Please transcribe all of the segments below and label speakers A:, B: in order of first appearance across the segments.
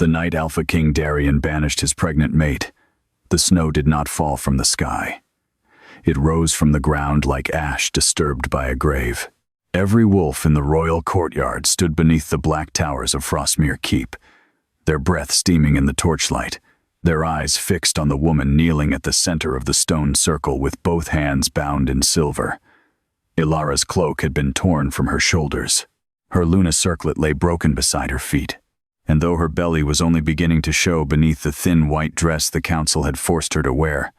A: The night Alpha King Darien banished his pregnant mate, the snow did not fall from the sky. It rose from the ground like ash disturbed by a grave. Every wolf in the royal courtyard stood beneath the black towers of Frostmir Keep, their breath steaming in the torchlight, their eyes fixed on the woman kneeling at the center of the stone circle with both hands bound in silver. Ilara's cloak had been torn from her shoulders. Her Luna circlet lay broken beside her feet, and though her belly was only beginning to show beneath the thin white dress the council had forced her to wear,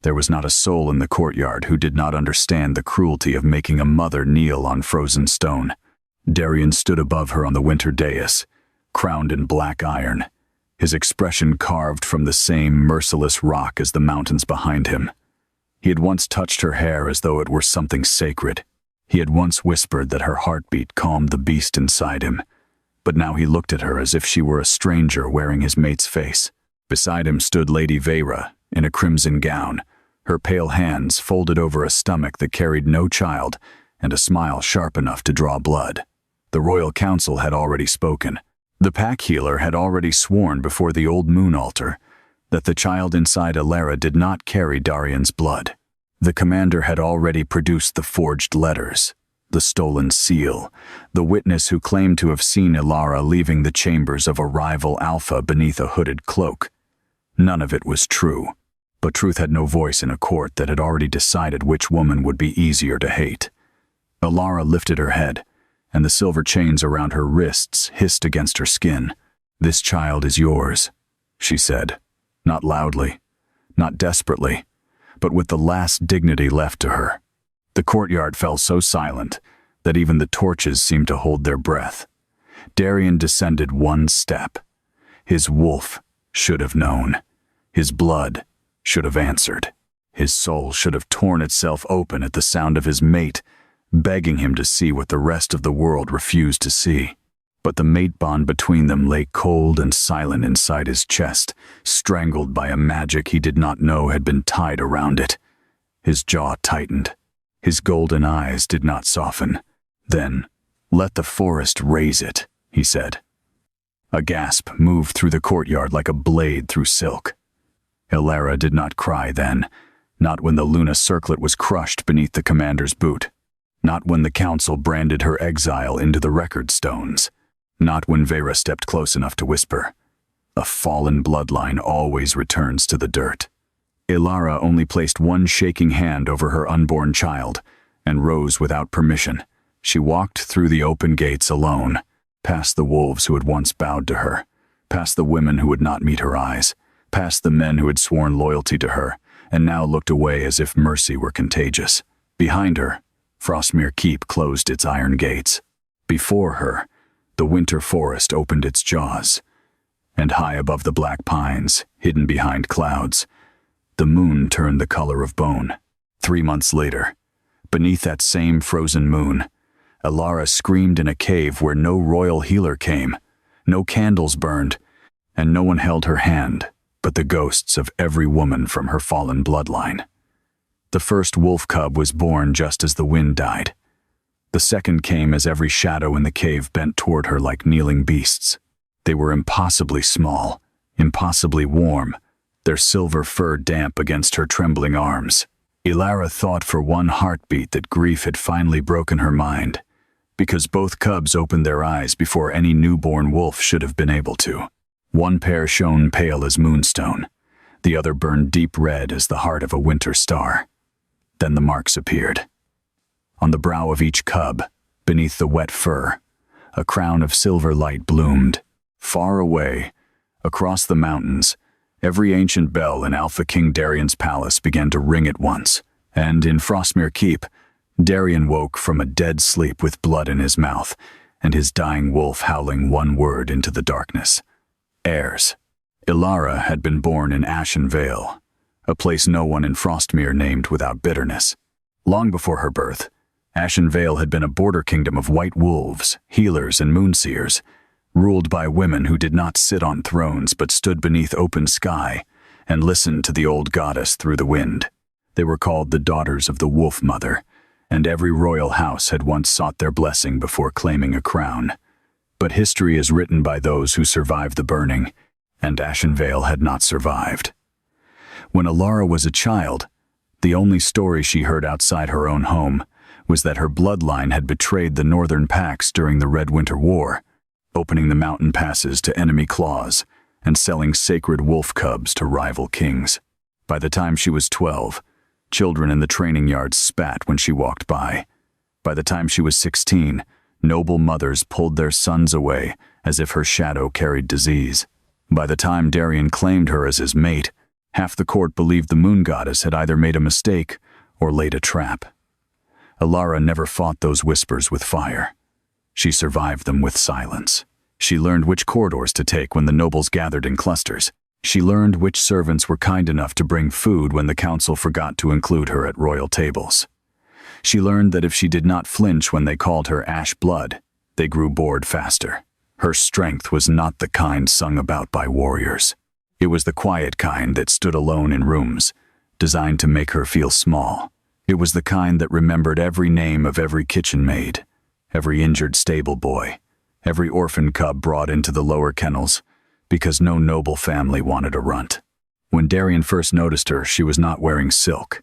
A: there was not a soul in the courtyard who did not understand the cruelty of making a mother kneel on frozen stone. Darien stood above her on the winter dais, crowned in black iron, his expression carved from the same merciless rock as the mountains behind him. He had once touched her hair as though it were something sacred. He had once whispered that her heartbeat calmed the beast inside him, but now he looked at her as if she were a stranger wearing his mate's face. Beside him stood Lady Vera, in a crimson gown, her pale hands folded over a stomach that carried no child and a smile sharp enough to draw blood. The royal council had already spoken. The pack healer had already sworn before the old moon altar that the child inside Ilara did not carry Darien's blood. The commander had already produced the forged letters, the stolen seal, the witness who claimed to have seen Ilara leaving the chambers of a rival Alpha beneath a hooded cloak. None of it was true, but truth had no voice in a court that had already decided which woman would be easier to hate. Ilara lifted her head, and the silver chains around her wrists hissed against her skin. "This child is yours," she said, not loudly, not desperately, but with the last dignity left to her. The courtyard fell so silent that even the torches seemed to hold their breath. Darien descended one step. His wolf should have known. His blood should have answered. His soul should have torn itself open at the sound of his mate, begging him to see what the rest of the world refused to see. But the mate bond between them lay cold and silent inside his chest, strangled by a magic he did not know had been tied around it. His jaw tightened. His golden eyes did not soften. "Then, let the forest raise it," he said. A gasp moved through the courtyard like a blade through silk. Ilara did not cry then, not when the Luna circlet was crushed beneath the commander's boot, not when the council branded her exile into the record stones, not when Vera stepped close enough to whisper. A fallen bloodline always returns to the dirt. Ilara only placed one shaking hand over her unborn child and rose without permission. She walked through the open gates alone, past the wolves who had once bowed to her, past the women who would not meet her eyes, past the men who had sworn loyalty to her and now looked away as if mercy were contagious. Behind her, Frostmir Keep closed its iron gates. Before her, the winter forest opened its jaws, and high above the black pines, hidden behind clouds, the moon turned the color of bone. 3 months later, beneath that same frozen moon, Ilara screamed in a cave where no royal healer came, no candles burned, and no one held her hand but the ghosts of every woman from her fallen bloodline. The first wolf cub was born just as the wind died. The second came as every shadow in the cave bent toward her like kneeling beasts. They were impossibly small, impossibly warm, their silver fur damp against her trembling arms. Ilara thought for one heartbeat that grief had finally broken her mind, because both cubs opened their eyes before any newborn wolf should have been able to. One pair shone pale as moonstone, the other burned deep red as the heart of a winter star. Then the marks appeared. On the brow of each cub, beneath the wet fur, a crown of silver light bloomed. Far away, across the mountains, every ancient bell in Alpha King Darien's palace began to ring at once, and in Frostmir Keep, Darien woke from a dead sleep with blood in his mouth and his dying wolf howling one word into the darkness. Heirs. Ilara had been born in Ashen Vale, a place no one in Frostmir named without bitterness. Long before her birth, Ashen Vale had been a border kingdom of white wolves, healers, and moonseers, ruled by women who did not sit on thrones but stood beneath open sky and listened to the old goddess through the wind. They were called the daughters of the Wolf Mother, and every royal house had once sought their blessing before claiming a crown. But history is written by those who survived the burning, and Ashen Vale had not survived. When Alara was a child, the only story she heard outside her own home was that her bloodline had betrayed the northern packs during the Red Winter War, opening the mountain passes to enemy claws and selling sacred wolf cubs to rival kings. By the time she was 12, children in the training yards spat when she walked by. By the time she was 16, noble mothers pulled their sons away as if her shadow carried disease. By the time Darien claimed her as his mate, half the court believed the moon goddess had either made a mistake or laid a trap. Alara never fought those whispers with fire. She survived them with silence. She learned which corridors to take when the nobles gathered in clusters. She learned which servants were kind enough to bring food when the council forgot to include her at royal tables. She learned that if she did not flinch when they called her Ash Blood, they grew bored faster. Her strength was not the kind sung about by warriors. It was the quiet kind that stood alone in rooms, designed to make her feel small. It was the kind that remembered every name of every kitchen maid, every injured stable boy, every orphan cub brought into the lower kennels, because no noble family wanted a runt. When Darien first noticed her, she was not wearing silk.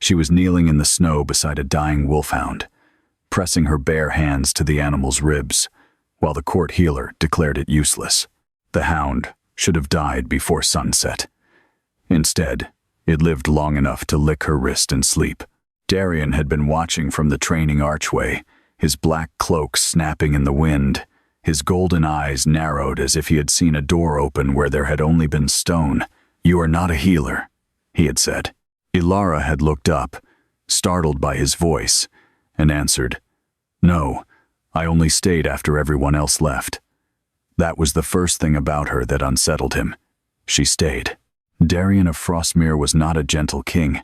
A: She was kneeling in the snow beside a dying wolfhound, pressing her bare hands to the animal's ribs, while the court healer declared it useless. The hound should have died before sunset. Instead, it lived long enough to lick her wrist and sleep. Darien had been watching from the training archway, his black cloak snapping in the wind, his golden eyes narrowed as if he had seen a door open where there had only been stone. "You are not a healer," he had said. Alara had looked up, startled by his voice, and answered, "No, I only stayed after everyone else left." That was the first thing about her that unsettled him. She stayed. Darien of Frostmir was not a gentle king.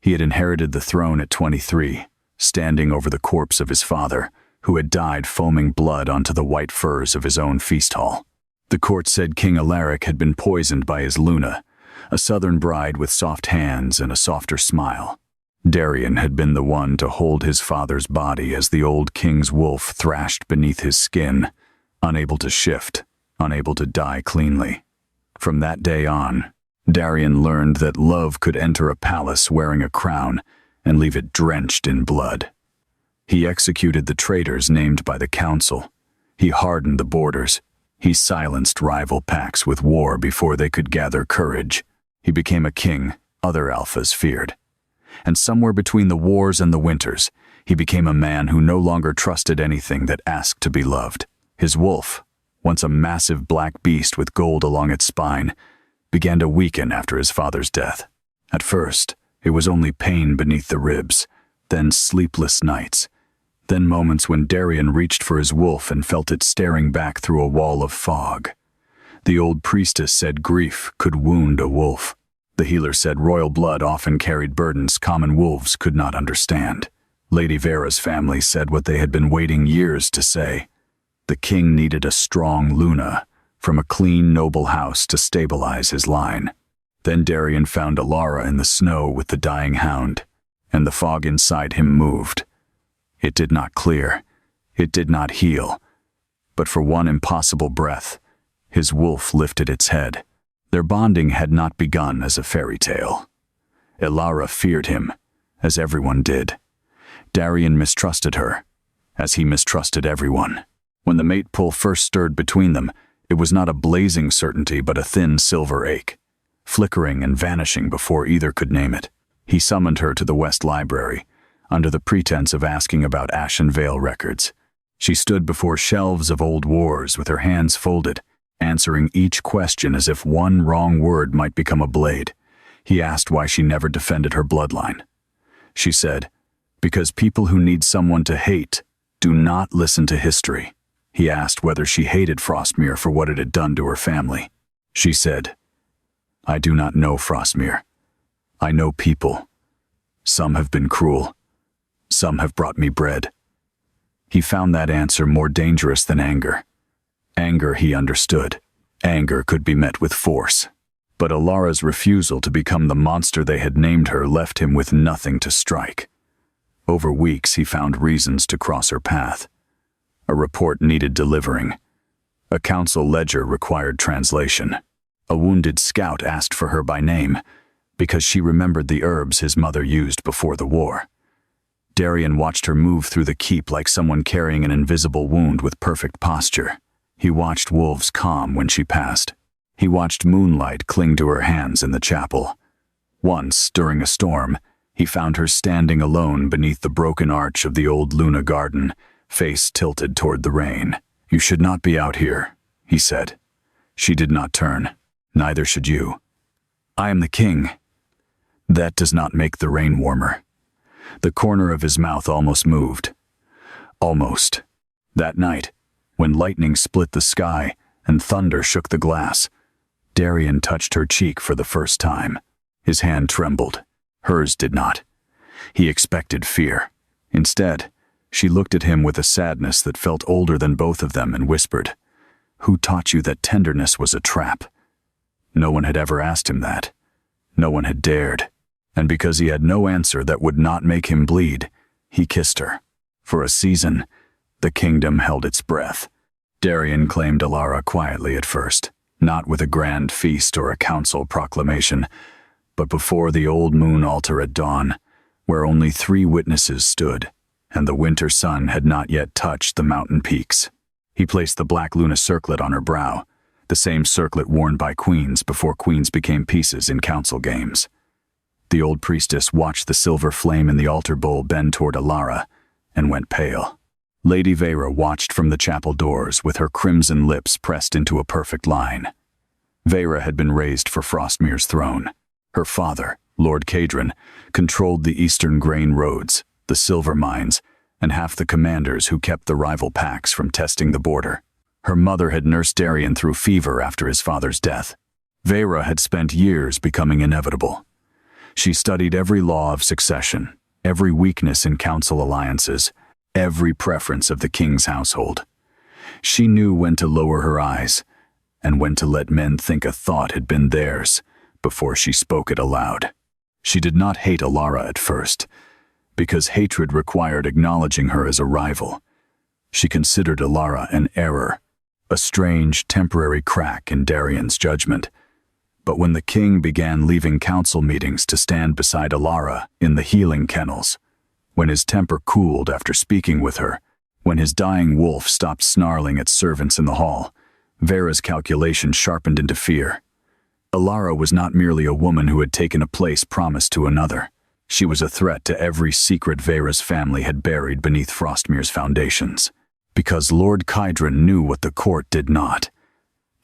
A: He had inherited the throne at 23, standing over the corpse of his father, who had died foaming blood onto the white furs of his own feast hall. The court said King Alaric had been poisoned by his Luna, a southern bride with soft hands and a softer smile. Darien had been the one to hold his father's body as the old king's wolf thrashed beneath his skin, unable to shift, unable to die cleanly. From that day on, Darien learned that love could enter a palace wearing a crown and leave it drenched in blood. He executed the traitors named by the council. He hardened the borders. He silenced rival packs with war before they could gather courage. He became a king other alphas feared. And somewhere between the wars and the winters, he became a man who no longer trusted anything that asked to be loved. His wolf, once a massive black beast with gold along its spine, began to weaken after his father's death. At first, it was only pain beneath the ribs, then sleepless nights, then moments when Darien reached for his wolf and felt it staring back through a wall of fog. The old priestess said grief could wound a wolf. The healer said royal blood often carried burdens common wolves could not understand. Lady Vera's family said what they had been waiting years to say. The king needed a strong Luna from a clean, noble house to stabilize his line. Then Darien found Alara in the snow with the dying hound, and the fog inside him moved. It did not clear. It did not heal. But for one impossible breath, his wolf lifted its head. Their bonding had not begun as a fairy tale. Alara feared him, as everyone did. Darien mistrusted her, as he mistrusted everyone. When the mate pull first stirred between them, it was not a blazing certainty but a thin silver ache, flickering and vanishing before either could name it. He summoned her to the West Library, under the pretense of asking about Ashen Vale records. She stood before shelves of old wars with her hands folded, answering each question as if one wrong word might become a blade. He asked why she never defended her bloodline. She said, "Because people who need someone to hate do not listen to history." He asked whether she hated Frostmir for what it had done to her family. She said, "I do not know Frostmir. I know people. Some have been cruel. Some have brought me bread." He found that answer more dangerous than anger. Anger he understood. Anger could be met with force. But Alara's refusal to become the monster they had named her left him with nothing to strike. Over weeks he found reasons to cross her path. A report needed delivering. A council ledger required translation. A wounded scout asked for her by name, because she remembered the herbs his mother used before the war. Darien watched her move through the keep like someone carrying an invisible wound with perfect posture. He watched wolves calm when she passed. He watched moonlight cling to her hands in the chapel. Once, during a storm, he found her standing alone beneath the broken arch of the old Luna garden, face tilted toward the rain. "You should not be out here," he said. She did not turn. "Neither should you." "I am the king." "That does not make the rain warmer." The corner of his mouth almost moved. Almost. That night, when lightning split the sky and thunder shook the glass, Darien touched her cheek for the first time. His hand trembled. Hers did not. He expected fear. Instead, she looked at him with a sadness that felt older than both of them and whispered, "Who taught you that tenderness was a trap?" No one had ever asked him that. No one had dared. And because he had no answer that would not make him bleed, he kissed her. For a season, the kingdom held its breath. Darien claimed Alara quietly at first, not with a grand feast or a council proclamation, but before the old moon altar at dawn, where only 3 witnesses stood, and the winter sun had not yet touched the mountain peaks. He placed the black Luna circlet on her brow, the same circlet worn by queens before queens became pieces in council games. The old priestess watched the silver flame in the altar bowl bend toward Alara and went pale. Lady Vera watched from the chapel doors with her crimson lips pressed into a perfect line. Vera had been raised for Frostmir's throne. Her father, Lord Cadron, controlled the eastern grain roads, the silver mines, and half the commanders who kept the rival packs from testing the border. Her mother had nursed Darien through fever after his father's death. Vera had spent years becoming inevitable. She studied every law of succession, every weakness in council alliances, every preference of the king's household. She knew when to lower her eyes, and when to let men think a thought had been theirs before she spoke it aloud. She did not hate Alara at first, because hatred required acknowledging her as a rival. She considered Alara an error, a strange, temporary crack in Darien's judgment. But when the king began leaving council meetings to stand beside Alara in the healing kennels, when his temper cooled after speaking with her, when his dying wolf stopped snarling at servants in the hall, Vera's calculation sharpened into fear. Alara was not merely a woman who had taken a place promised to another. She was a threat to every secret Vera's family had buried beneath Frostmir's foundations. Because Lord Cadron knew what the court did not.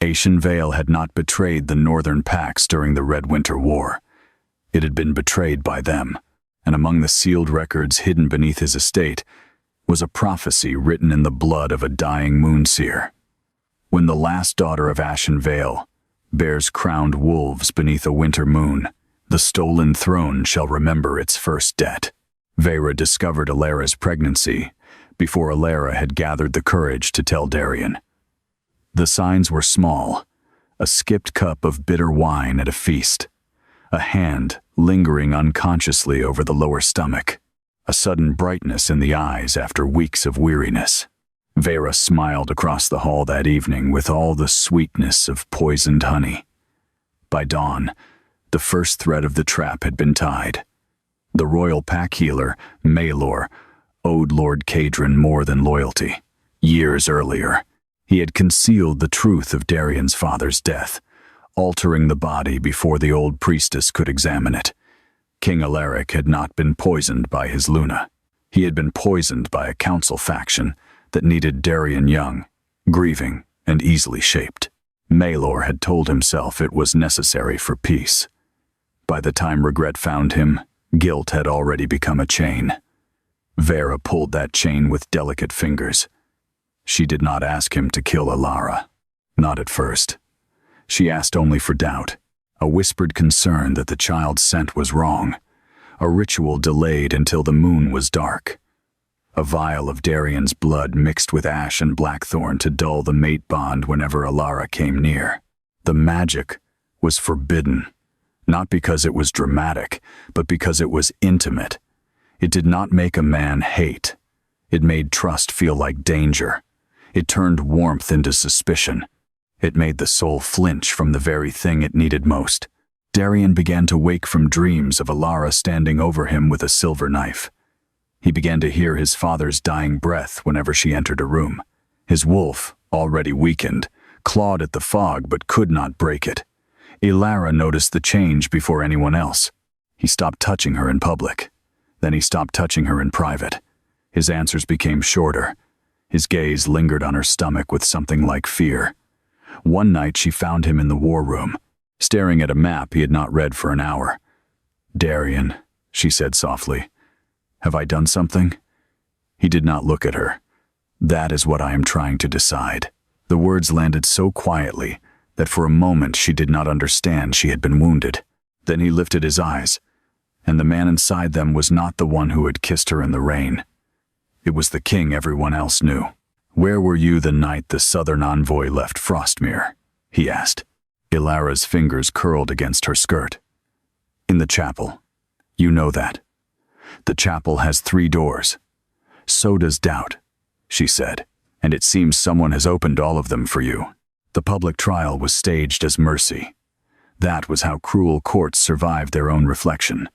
A: Ashen Vale had not betrayed the northern packs during the Red Winter War. It had been betrayed by them, and among the sealed records hidden beneath his estate was a prophecy written in the blood of a dying moonseer. When the last daughter of Ashen Vale bears crowned wolves beneath a winter moon, the stolen throne shall remember its first debt. Vera discovered Alara's pregnancy before Alara had gathered the courage to tell Darien. The signs were small: a skipped cup of bitter wine at a feast, a hand lingering unconsciously over the lower stomach, a sudden brightness in the eyes after weeks of weariness. Vera smiled across the hall that evening with all the sweetness of poisoned honey. By dawn, the first thread of the trap had been tied. The royal pack healer, Maelor, owed Lord Cadron more than loyalty. Years earlier, he had concealed the truth of Darien's father's death, altering the body before the old priestess could examine it. King Alaric had not been poisoned by his Luna. He had been poisoned by a council faction that needed Darien young, grieving, and easily shaped. Maelor had told himself it was necessary for peace. By the time regret found him, guilt had already become a chain. Vera pulled that chain with delicate fingers. She did not ask him to kill Alara. Not at first. She asked only for doubt, a whispered concern that the child's scent was wrong, a ritual delayed until the moon was dark. A vial of Darien's blood mixed with ash and blackthorn to dull the mate bond whenever Alara came near. The magic was forbidden, not because it was dramatic, but because it was intimate. It did not make a man hate. It made trust feel like danger. It turned warmth into suspicion. It made the soul flinch from the very thing it needed most. Darien began to wake from dreams of Alara standing over him with a silver knife. He began to hear his father's dying breath whenever she entered a room. His wolf, already weakened, clawed at the fog but could not break it. Alara noticed the change before anyone else. He stopped touching her in public. Then he stopped touching her in private. His answers became shorter. His gaze lingered on her stomach with something like fear. One night she found him in the war room, staring at a map he had not read for an hour. "Darien," she said softly, "have I done something?" He did not look at her. "That is what I am trying to decide." The words landed so quietly that for a moment she did not understand she had been wounded. Then he lifted his eyes, and the man inside them was not the one who had kissed her in the rain. It was the king everyone else knew. "Where were you the night the southern envoy left Frostmir?" he asked. Ilara's fingers curled against her skirt. "In the chapel. You know that. The chapel has 3 doors. So does doubt," she said, "and it seems someone has opened all of them for you." The public trial was staged as mercy. That was how cruel courts survived their own reflection.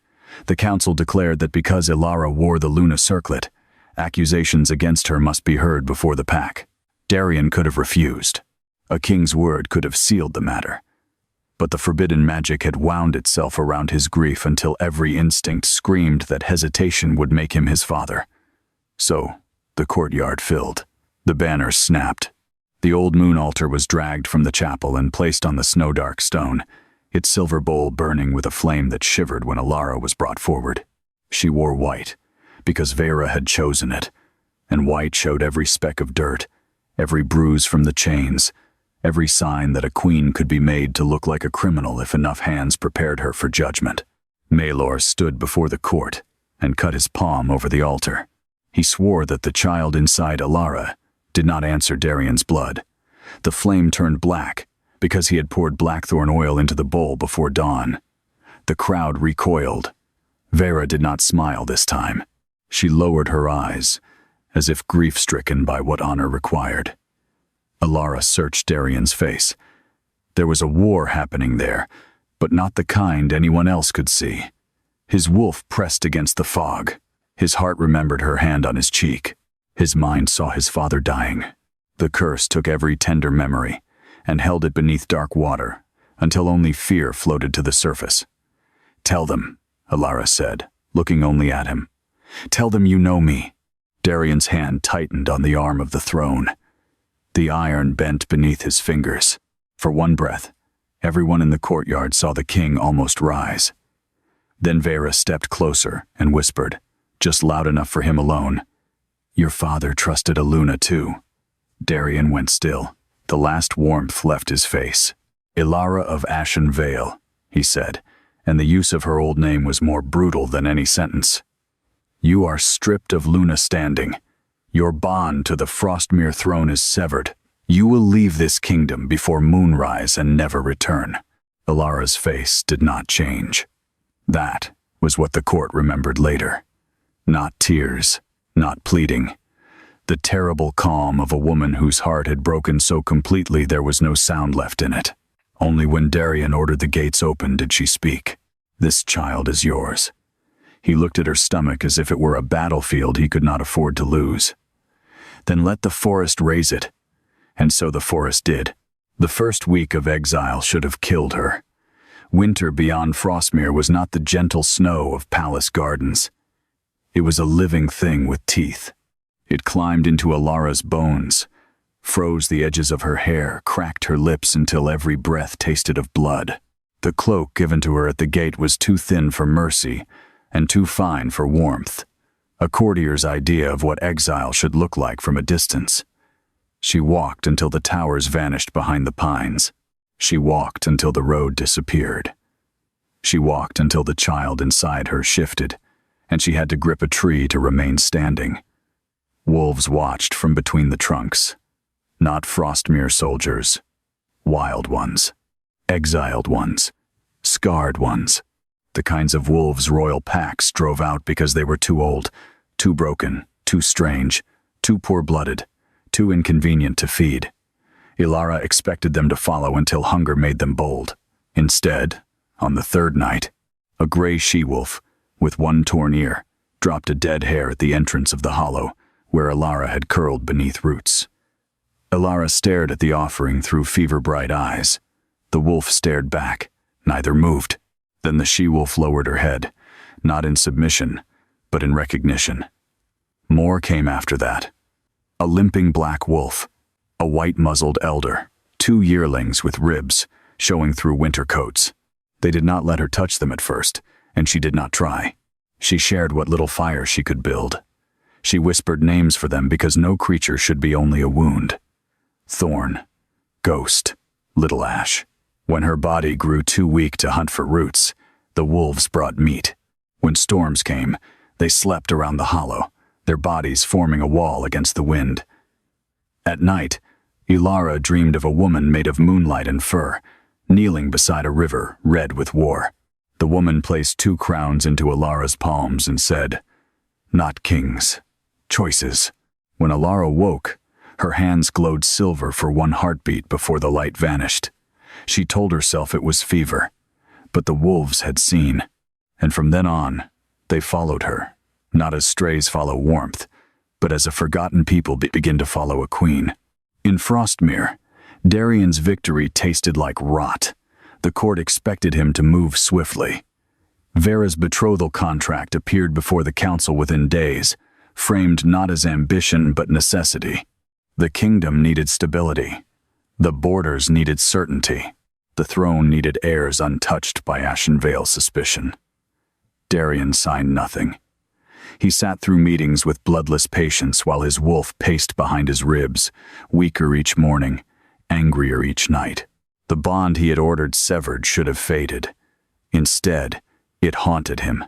A: The council declared that because Ilara wore the Luna circlet, accusations against her must be heard before the pack. Darien could have refused. A king's word could have sealed the matter. But the forbidden magic had wound itself around his grief until every instinct screamed that hesitation would make him his father. So, the courtyard filled. The banners snapped. The old moon altar was dragged from the chapel and placed on the snow-dark stone, its silver bowl burning with a flame that shivered when Alara was brought forward. She wore white, because Vera had chosen it, and white showed every speck of dirt, every bruise from the chains, every sign that a queen could be made to look like a criminal if enough hands prepared her for judgment. Maelor stood before the court and cut his palm over the altar. He swore that the child inside Alara did not answer Darien's blood. The flame turned black because he had poured blackthorn oil into the bowl before dawn. The crowd recoiled. Vera did not smile this time. She lowered her eyes, as if grief-stricken by what honor required. Alara searched Darien's face. There was a war happening there, but not the kind anyone else could see. His wolf pressed against the fog. His heart remembered her hand on his cheek. His mind saw his father dying. The curse took every tender memory and held it beneath dark water until only fear floated to the surface. "Tell them," Alara said, looking only at him. "Tell them you know me." Darien's hand tightened on the arm of the throne. The iron bent beneath his fingers. For one breath, everyone in the courtyard saw the king almost rise. Then Vera stepped closer and whispered, just loud enough for him alone, "Your father trusted a Luna too." Darien went still. The last warmth left his face. "Ilara of Ashen Vale," he said, and the use of her old name was more brutal than any sentence. "You are stripped of Luna standing. Your bond to the Frostmir throne is severed. You will leave this kingdom before moonrise and never return." Ilara's face did not change. That was what the court remembered later. Not tears, not pleading. The terrible calm of a woman whose heart had broken so completely there was no sound left in it. Only when Darien ordered the gates open did she speak. "This child is yours." He looked at her stomach as if it were a battlefield he could not afford to lose. "Then let the forest raise it." And so the forest did. The first week of exile should have killed her. Winter beyond Frostmir was not the gentle snow of palace gardens. It was a living thing with teeth. It climbed into Alara's bones, froze the edges of her hair, cracked her lips until every breath tasted of blood. The cloak given to her at the gate was too thin for mercy and too fine for warmth, a courtier's idea of what exile should look like from a distance. She walked until the towers vanished behind the pines. She walked until the road disappeared. She walked until the child inside her shifted, and she had to grip a tree to remain standing. Wolves watched from between the trunks. Not Frostmir soldiers. Wild ones. Exiled ones. Scarred ones. The kinds of wolves royal packs drove out because they were too old, too broken, too strange, too poor-blooded, too inconvenient to feed. Ilara expected them to follow until hunger made them bold. Instead, on the third night, a gray she-wolf, with one torn ear, dropped a dead hare at the entrance of the hollow, where Ilara had curled beneath roots. Ilara stared at the offering through fever-bright eyes. The wolf stared back. Neither moved. Then the she-wolf lowered her head, not in submission, but in recognition. More came after that. A limping black wolf, a white-muzzled elder, 2 yearlings with ribs showing through winter coats. They did not let her touch them at first, and she did not try. She shared what little fire she could build. She whispered names for them because no creature should be only a wound. Thorn, Ghost, Little Ash. When her body grew too weak to hunt for roots, the wolves brought meat. When storms came, they slept around the hollow, their bodies forming a wall against the wind. At night, Ilara dreamed of a woman made of moonlight and fur, kneeling beside a river red with war. The woman placed 2 crowns into Ilara's palms and said, "Not kings, choices." When Ilara woke, her hands glowed silver for 1 heartbeat before the light vanished. She told herself it was fever, but the wolves had seen, and from then on, they followed her, not as strays follow warmth, but as a forgotten people begin to follow a queen. In Frostmir, Darien's victory tasted like rot. The court expected him to move swiftly. Vera's betrothal contract appeared before the council within days, framed not as ambition but necessity. The kingdom needed stability. The borders needed certainty. The throne needed heirs untouched by Ashen Veil suspicion. Darien signed nothing. He sat through meetings with bloodless patience while his wolf paced behind his ribs, weaker each morning, angrier each night. The bond he had ordered severed should have faded. Instead, it haunted him.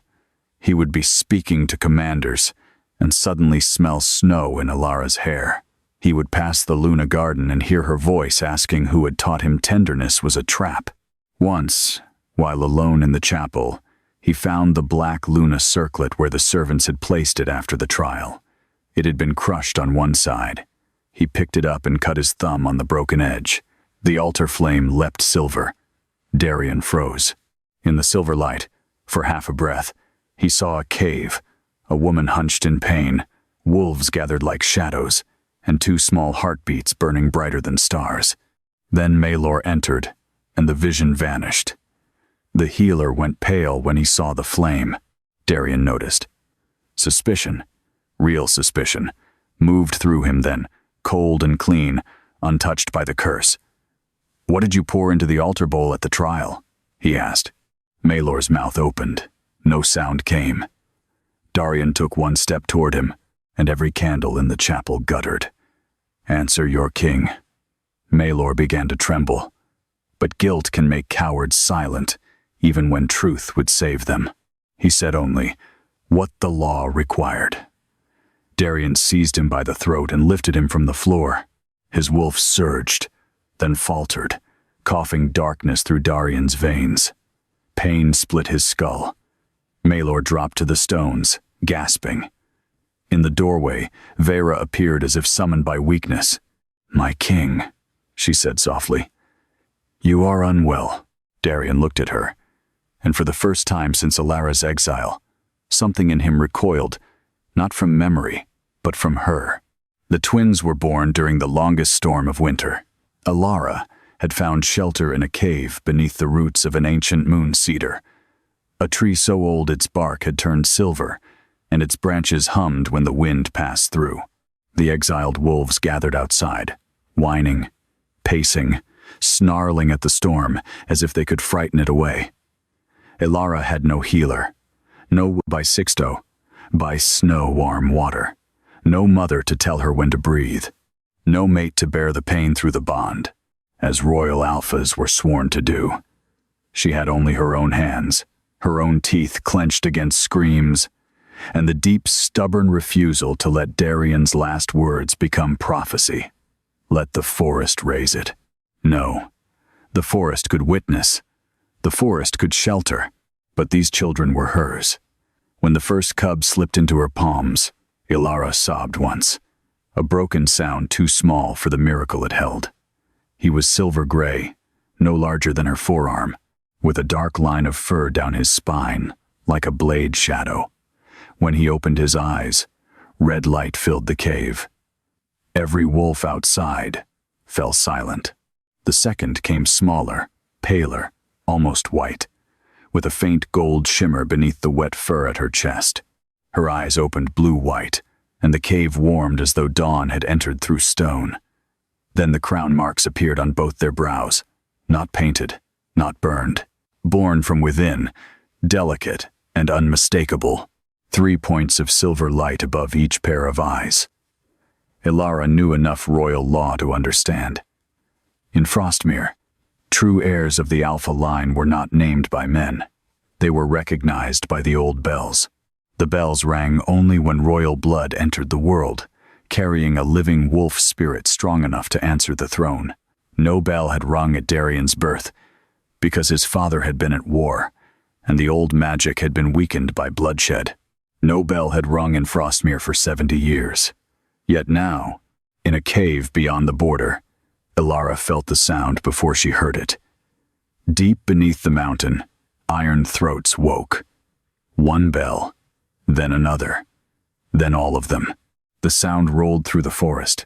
A: He would be speaking to commanders and suddenly smell snow in Ilara's hair. He would pass the Luna garden and hear her voice asking who had taught him tenderness was a trap. Once, while alone in the chapel, he found the black Luna circlet where the servants had placed it after the trial. It had been crushed on one side. He picked it up and cut his thumb on the broken edge. The altar flame leapt silver. Darien froze. In the silver light, for half a breath, he saw a cave, a woman hunched in pain, wolves gathered like shadows, and 2 small heartbeats burning brighter than stars. Then Maelor entered, and the vision vanished. The healer went pale when he saw the flame. Darien noticed. Suspicion, real suspicion, moved through him then, cold and clean, untouched by the curse. "What did you pour into the altar bowl at the trial?" he asked. Maelor's mouth opened. No sound came. Darien took 1 step toward him, and every candle in the chapel guttered. "Answer your king." Maelor began to tremble. But guilt can make cowards silent, even when truth would save them. He said only, "What the law required." Darien seized him by the throat and lifted him from the floor. His wolf surged, then faltered, coughing darkness through Darien's veins. Pain split his skull. Maelor dropped to the stones, gasping. In the doorway, Vera appeared as if summoned by weakness. "My king," she said softly. "You are unwell." Darien looked at her, and for the first time since Ilara's exile, something in him recoiled, not from memory, but from her. The twins were born during the longest storm of winter. Ilara had found shelter in a cave beneath the roots of an ancient moon cedar, a tree so old its bark had turned silver, and its branches hummed when the wind passed through. The exiled wolves gathered outside, whining, pacing, snarling at the storm as if they could frighten it away. Ilara had no healer, no by Sixto, by snow-warm water, no mother to tell her when to breathe, no mate to bear the pain through the bond, as royal alphas were sworn to do. She had only her own hands, her own teeth clenched against screams, and the deep, stubborn refusal to let Darien's last words become prophecy. Let the forest raise it. No, the forest could witness. The forest could shelter, but these children were hers. When the first cub slipped into her palms, Ilara sobbed once. a broken sound too small for the miracle it held. He was silver gray, no larger than her forearm, with a dark line of fur down his spine, like a blade shadow. When he opened his eyes, red light filled the cave. Every wolf outside fell silent. The second came smaller, paler, almost white, with a faint gold shimmer beneath the wet fur at her chest. Her eyes opened blue-white, and the cave warmed as though dawn had entered through stone. Then the crown marks appeared on both their brows, not painted, not burned, born from within, delicate and unmistakable, 3 points of silver light above each pair of eyes. Ilara knew enough royal law to understand. In Frostmir, true heirs of the Alpha line were not named by men. They were recognized by the old bells. The bells rang only when royal blood entered the world, carrying a living wolf spirit strong enough to answer the throne. No bell had rung at Darien's birth, because his father had been at war, and the old magic had been weakened by bloodshed. No bell had rung in Frostmir for 70 years. Yet now, in a cave beyond the border, Ilara felt the sound before she heard it. Deep beneath the mountain, iron throats woke. One bell, then another, then all of them. The sound rolled through the forest,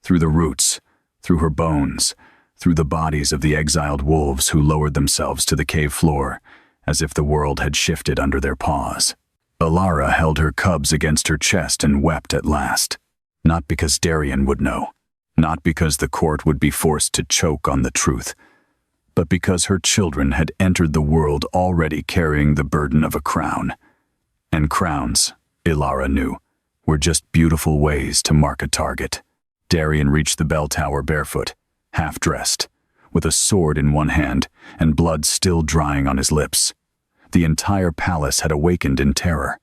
A: through the roots, through her bones, through the bodies of the exiled wolves who lowered themselves to the cave floor, as if the world had shifted under their paws. Ilara held her cubs against her chest and wept at last. Not because Darien would know, not because the court would be forced to choke on the truth, but because her children had entered the world already carrying the burden of a crown. And crowns, Ilara knew, were just beautiful ways to mark a target. Darien reached the bell tower barefoot, half-dressed, with a sword in one hand and blood still drying on his lips. The entire palace had awakened in terror.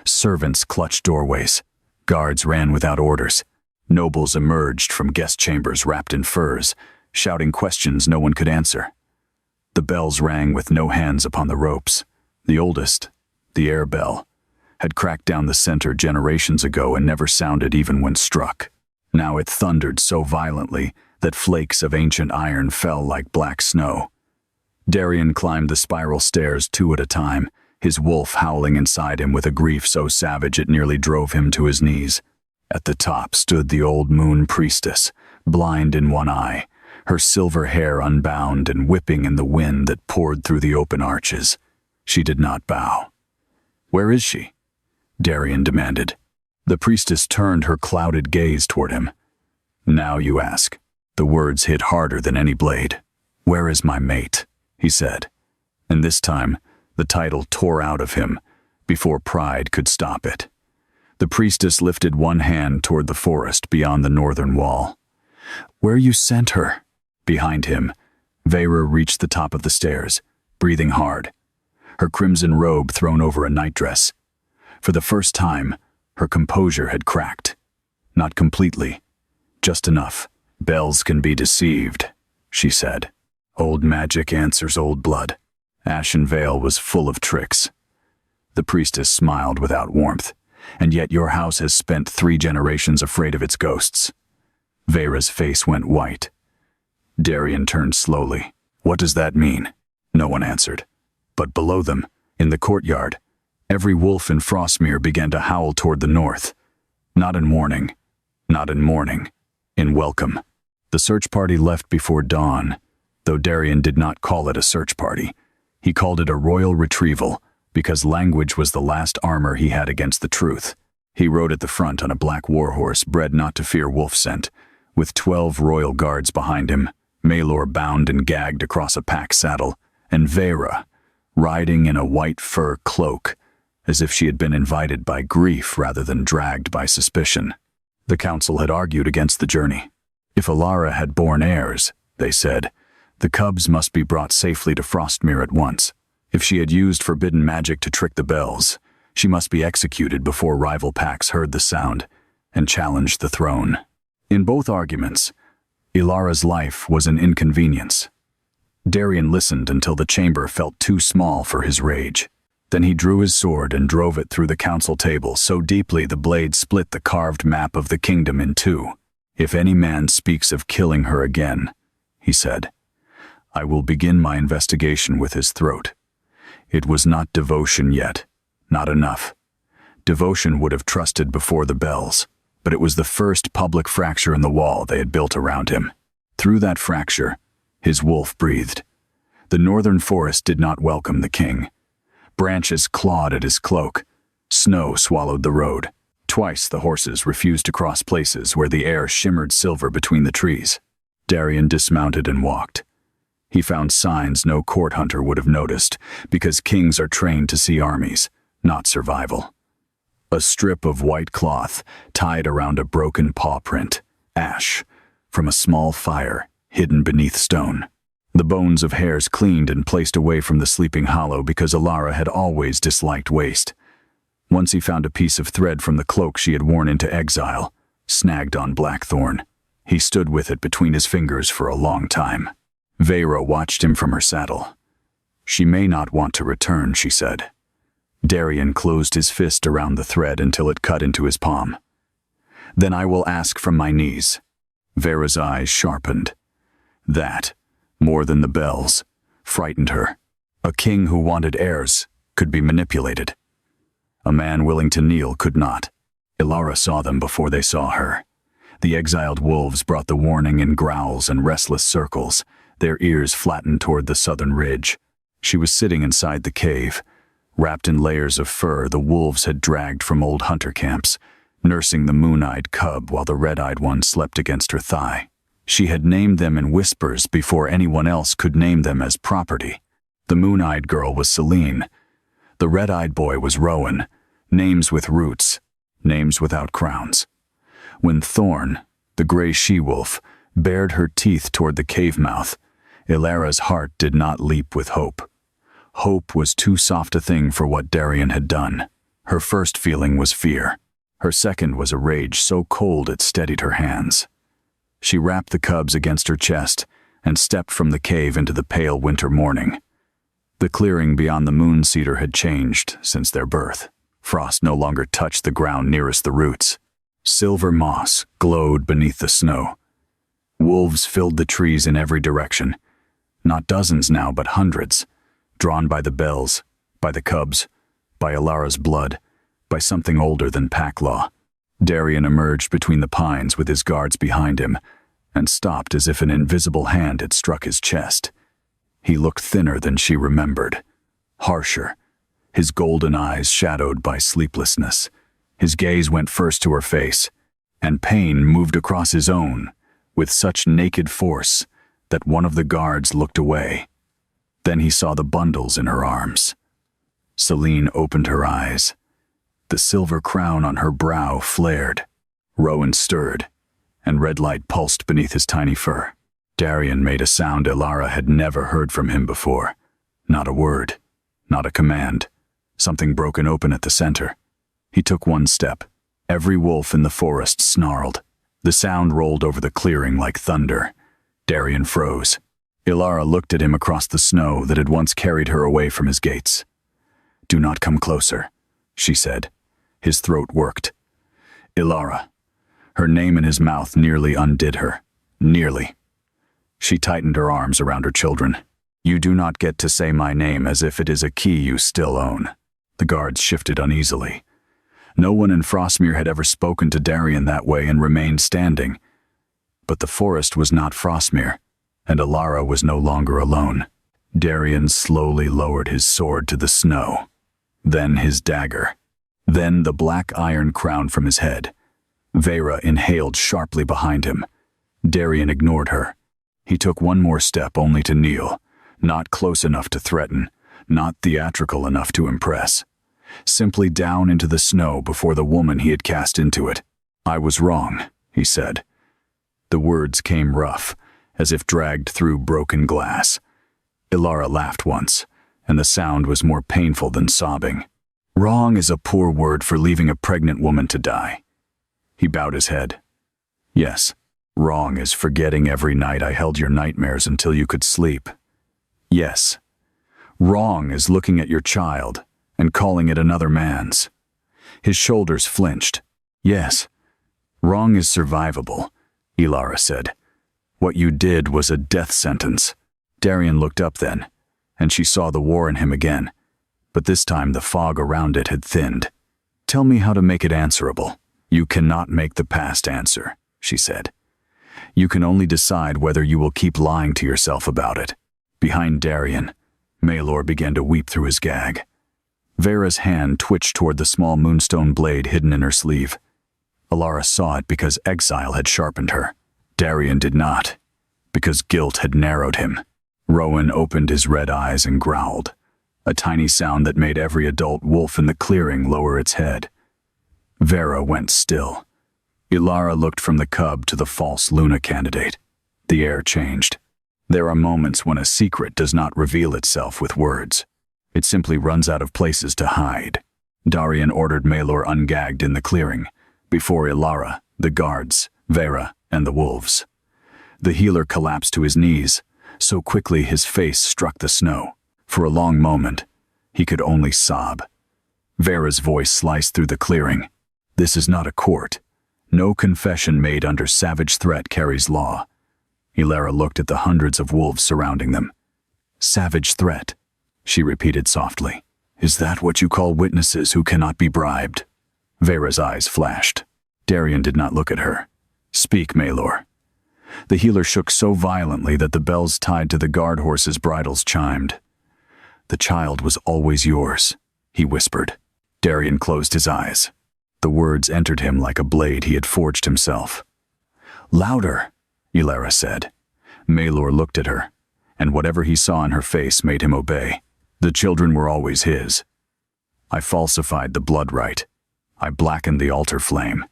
A: Servants clutched doorways. Guards ran without orders. Nobles emerged from guest chambers wrapped in furs, shouting questions no one could answer. The bells rang with no hands upon the ropes. The oldest, the air bell, had cracked down the center generations ago and never sounded even when struck. Now it thundered so violently that flakes of ancient iron fell like black snow. Darien climbed the spiral stairs 2 at a time, his wolf howling inside him with a grief so savage it nearly drove him to his knees. At the top stood the old moon priestess, blind in one eye, her silver hair unbound and whipping in the wind that poured through the open arches. She did not bow. "Where is she?" Darien demanded. The priestess turned her clouded gaze toward him. "Now you ask." The words hit harder than any blade. "Where is my mate?" he said. And this time, the title tore out of him, before pride could stop it. The priestess lifted one hand toward the forest beyond the northern wall. "Where you sent her?" Behind him, Vera reached the top of the stairs, breathing hard, her crimson robe thrown over a nightdress. For the first time, her composure had cracked. Not completely, just enough. "Bells can be deceived," she said. "Old magic answers old blood. Ashen Vale was full of tricks." The priestess smiled without warmth. "And yet your house has spent 3 generations afraid of its ghosts." Vera's face went white. Darien turned slowly. "What does that mean?" No one answered. But below them, in the courtyard, every wolf in Frostmir began to howl toward the north. Not in warning, not in mourning, in welcome. The search party left before dawn, though Darien did not call it a search party. He called it a royal retrieval, because language was the last armor he had against the truth. He rode at the front on a black warhorse bred not to fear wolf scent, with 12 royal guards behind him, Maelor bound and gagged across a pack saddle, and Vera, riding in a white fur cloak, as if she had been invited by grief rather than dragged by suspicion. The council had argued against the journey. If Ilara had borne heirs, they said, the cubs must be brought safely to Frostmir at once. If she had used forbidden magic to trick the bells, she must be executed before rival packs heard the sound and challenged the throne. In both arguments, Ilara's life was an inconvenience. Darien listened until the chamber felt too small for his rage. Then he drew his sword and drove it through the council table so deeply the blade split the carved map of the kingdom in two. "If any man speaks of killing her again," he said, "I will begin my investigation with his throat." It was not devotion yet, not enough. Devotion would have trusted before the bells, but it was the first public fracture in the wall they had built around him. Through that fracture, his wolf breathed. The northern forest did not welcome the king. Branches clawed at his cloak. Snow swallowed the road. Twice the horses refused to cross places where the air shimmered silver between the trees. Darien dismounted and walked. He found signs no court hunter would have noticed, because kings are trained to see armies, not survival. A strip of white cloth tied around a broken paw print, ash, from a small fire hidden beneath stone. The bones of hares cleaned and placed away from the sleeping hollow because Alara had always disliked waste. Once he found a piece of thread from the cloak she had worn into exile, snagged on blackthorn. He stood with it between his fingers for a long time. Vera watched him from her saddle. "She may not want to return," she said. Darien closed his fist around the thread until it cut into his palm. "Then I will ask from my knees." Vera's eyes sharpened. That, more than the bells, frightened her. A king who wanted heirs could be manipulated. A man willing to kneel could not. Alara saw them before they saw her. The exiled wolves brought the warning in growls and restless circles, their ears flattened toward the southern ridge. She was sitting inside the cave, wrapped in layers of fur the wolves had dragged from old hunter camps, nursing the moon-eyed cub while the red-eyed one slept against her thigh. She had named them in whispers before anyone else could name them as property. The moon-eyed girl was Celine. The red-eyed boy was Rowan, names with roots, names without crowns. When Thorn, the gray she-wolf, bared her teeth toward the cave mouth, Ilara's heart did not leap with hope. Hope was too soft a thing for what Darien had done. Her first feeling was fear. Her second was a rage so cold it steadied her hands. She wrapped the cubs against her chest and stepped from the cave into the pale winter morning. The clearing beyond the moon cedar had changed since their birth. Frost no longer touched the ground nearest the roots. Silver moss glowed beneath the snow. Wolves filled the trees in every direction. Not dozens now, but hundreds, drawn by the bells, by the cubs, by Alara's blood, by something older than pack law. Darien emerged between the pines with his guards behind him and stopped as if an invisible hand had struck his chest. He looked thinner than she remembered, harsher, his golden eyes shadowed by sleeplessness. His gaze went first to her face, and pain moved across his own with such naked force that one of the guards looked away. Then he saw the bundles in her arms. Celine opened her eyes. The silver crown on her brow flared. Rowan stirred, and red light pulsed beneath his tiny fur. Darien made a sound Alara had never heard from him before. Not a word, not a command. Something broken open at the center. He took one step. Every wolf in the forest snarled. The sound rolled over the clearing like thunder. Darien froze. Alara looked at him across the snow that had once carried her away from his gates. "Do not come closer," she said. His throat worked. Alara. Her name in his mouth nearly undid her. Nearly. She tightened her arms around her children. "You do not get to say my name as if it is a key you still own." The guards shifted uneasily. No one in Frostmir had ever spoken to Darien that way and remained standing. But the forest was not Frostmir, and Alara was no longer alone. Darien slowly lowered his sword to the snow, then his dagger, then the black iron crown from his head. Vera inhaled sharply behind him. Darien ignored her. He took one more step only to kneel, not close enough to threaten, not theatrical enough to impress. Simply down into the snow before the woman he had cast into it. "I was wrong," he said. The words came rough, as if dragged through broken glass. Alara laughed once, and the sound was more painful than sobbing. "Wrong is a poor word for leaving a pregnant woman to die." He bowed his head. "Yes, wrong is forgetting every night I held your nightmares until you could sleep. Yes, wrong is looking at your child and calling it another man's. His shoulders flinched. Yes, wrong is survivable, Ilara said. What you did was a death sentence. Darien looked up then, and she saw the war in him again, but this time the fog around it had thinned. Tell me how to make it answerable. You cannot make the past answer, she said. You can only decide whether you will keep lying to yourself about it. Behind Darien, Maelor began to weep through his gag. Vera's hand twitched toward the small moonstone blade hidden in her sleeve. Ilara saw it because exile had sharpened her. Darien did not, because guilt had narrowed him. Rowan opened his red eyes and growled, a tiny sound that made every adult wolf in the clearing lower its head. Vera went still. Ilara looked from the cub to the false Luna candidate. The air changed. There are moments when a secret does not reveal itself with words. It simply runs out of places to hide. Darien ordered Maelor ungagged in the clearing, before Ilara, the guards, Vera, and the wolves. The healer collapsed to his knees, so quickly his face struck the snow. For a long moment, he could only sob. Vera's voice sliced through the clearing. This is not a court. No confession made under savage threat carries law. Ilara looked at the hundreds of wolves surrounding them. Savage threat, she repeated softly. Is that what you call witnesses who cannot be bribed? Vera's eyes flashed. Darien did not look at her. Speak, Maelor. The healer shook so violently that the bells tied to the guard horses' bridles chimed. The child was always yours, he whispered. Darien closed his eyes. The words entered him like a blade he had forged himself. Louder, Ilara said. Maelor looked at her, and whatever he saw in her face made him obey. The children were always his. I falsified the blood rite. I blackened the altar flame.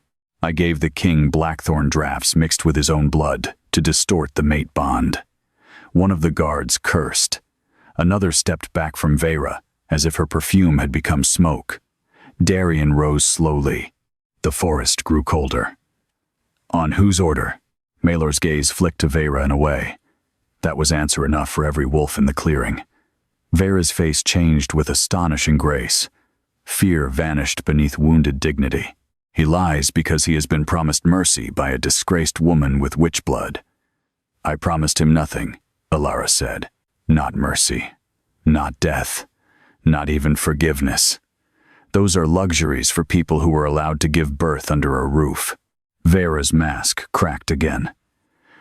A: I gave the king blackthorn drafts mixed with his own blood to distort the mate bond. One of the guards cursed. Another stepped back from Vera, as if her perfume had become smoke. Darien rose slowly. The forest grew colder. On whose order? Maelor's gaze flicked to Vera and away. That was answer enough for every wolf in the clearing. Vera's face changed with astonishing grace. Fear vanished beneath wounded dignity. He lies because he has been promised mercy by a disgraced woman with witch blood. I promised him nothing, Ilara said. Not mercy. Not death. Not even forgiveness. Those are luxuries for people who are allowed to give birth under a roof. Vera's mask cracked again.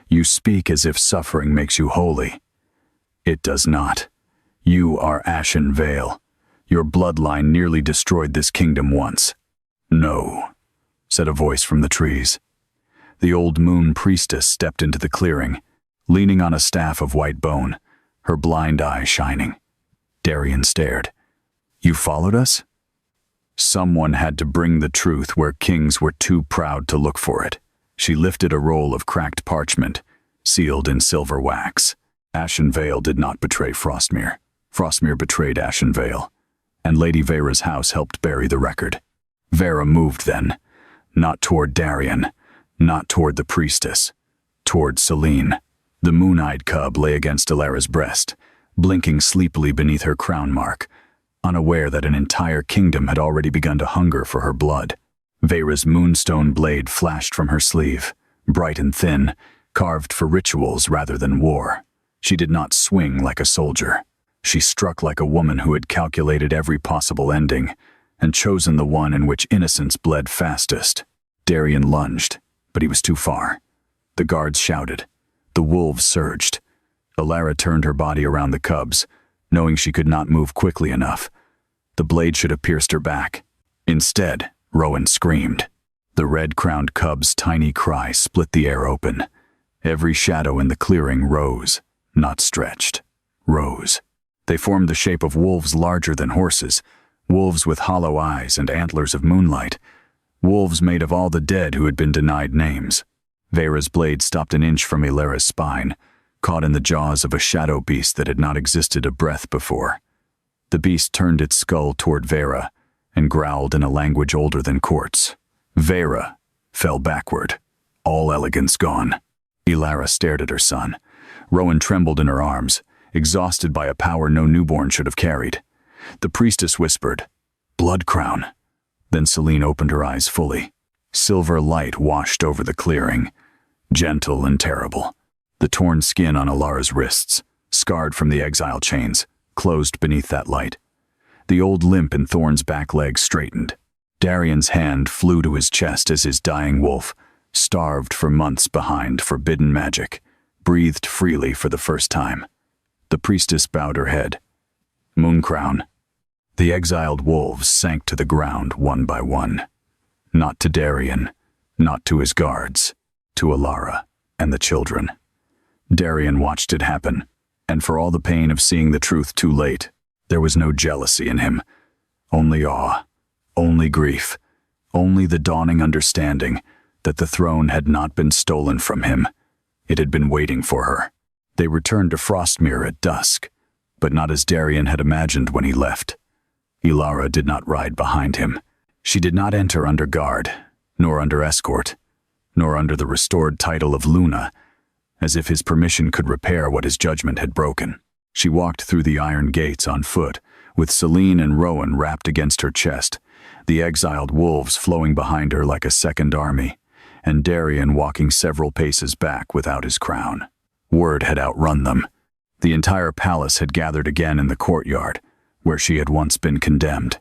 A: You speak as if suffering makes you holy. It does not. You are Ashen Vale. Your bloodline nearly destroyed this kingdom once. No, said a voice from the trees. The old moon priestess stepped into the clearing, leaning on a staff of white bone, her blind eye shining. Darien stared. You followed us? Someone had to bring the truth where kings were too proud to look for it. She lifted a roll of cracked parchment, sealed in silver wax. Ashen Vale did not betray Frostmir. Frostmir betrayed Ashen Vale, and Lady Vera's house helped bury the record. Vera moved then, not toward Darien, not toward the priestess, toward Selene. The moon-eyed cub lay against Ilara's breast, blinking sleepily beneath her crown mark, unaware that an entire kingdom had already begun to hunger for her blood. Vera's moonstone blade flashed from her sleeve, bright and thin, carved for rituals rather than war. She did not swing like a soldier. She struck like a woman who had calculated every possible ending and chosen the one in which innocence bled fastest. Darien lunged, but he was too far. The guards shouted. The wolves surged. Ilara turned her body around the cubs, knowing she could not move quickly enough. The blade should have pierced her back. Instead, Rowan screamed. The red-crowned cub's tiny cry split the air open. Every shadow in the clearing rose, not stretched. Rose. They formed the shape of wolves larger than horses, wolves with hollow eyes and antlers of moonlight, wolves made of all the dead who had been denied names. Vera's blade stopped an inch from Ilara's spine, caught in the jaws of a shadow beast that had not existed a breath before. The beast turned its skull toward Vera and growled in a language older than courts. Vera fell backward, all elegance gone. Ilara stared at her son. Rowan trembled in her arms, exhausted by a power no newborn should have carried. The priestess whispered, Blood crown. Then Selene opened her eyes fully. Silver light washed over the clearing, gentle and terrible. The torn skin on Alara's wrists, scarred from the exile chains, closed beneath that light. The old limp in Thorn's back leg straightened. Darien's hand flew to his chest as his dying wolf, starved for months behind forbidden magic, breathed freely for the first time. The priestess bowed her head. Mooncrown. The exiled wolves sank to the ground one by one. Not to Darien, not to his guards, to Alara and the children. Darien watched it happen, and for all the pain of seeing the truth too late, there was no jealousy in him. Only awe, only grief, only the dawning understanding that the throne had not been stolen from him. It had been waiting for her. They returned to Frostmir at dusk, but not as Darien had imagined when he left. Alara did not ride behind him. She did not enter under guard, nor under escort, nor under the restored title of Luna, as if his permission could repair what his judgment had broken. She walked through the iron gates on foot, with Selene and Rowan wrapped against her chest, the exiled wolves flowing behind her like a second army, and Darien walking several paces back without his crown. Word had outrun them. The entire palace had gathered again in the courtyard, where she had once been condemned.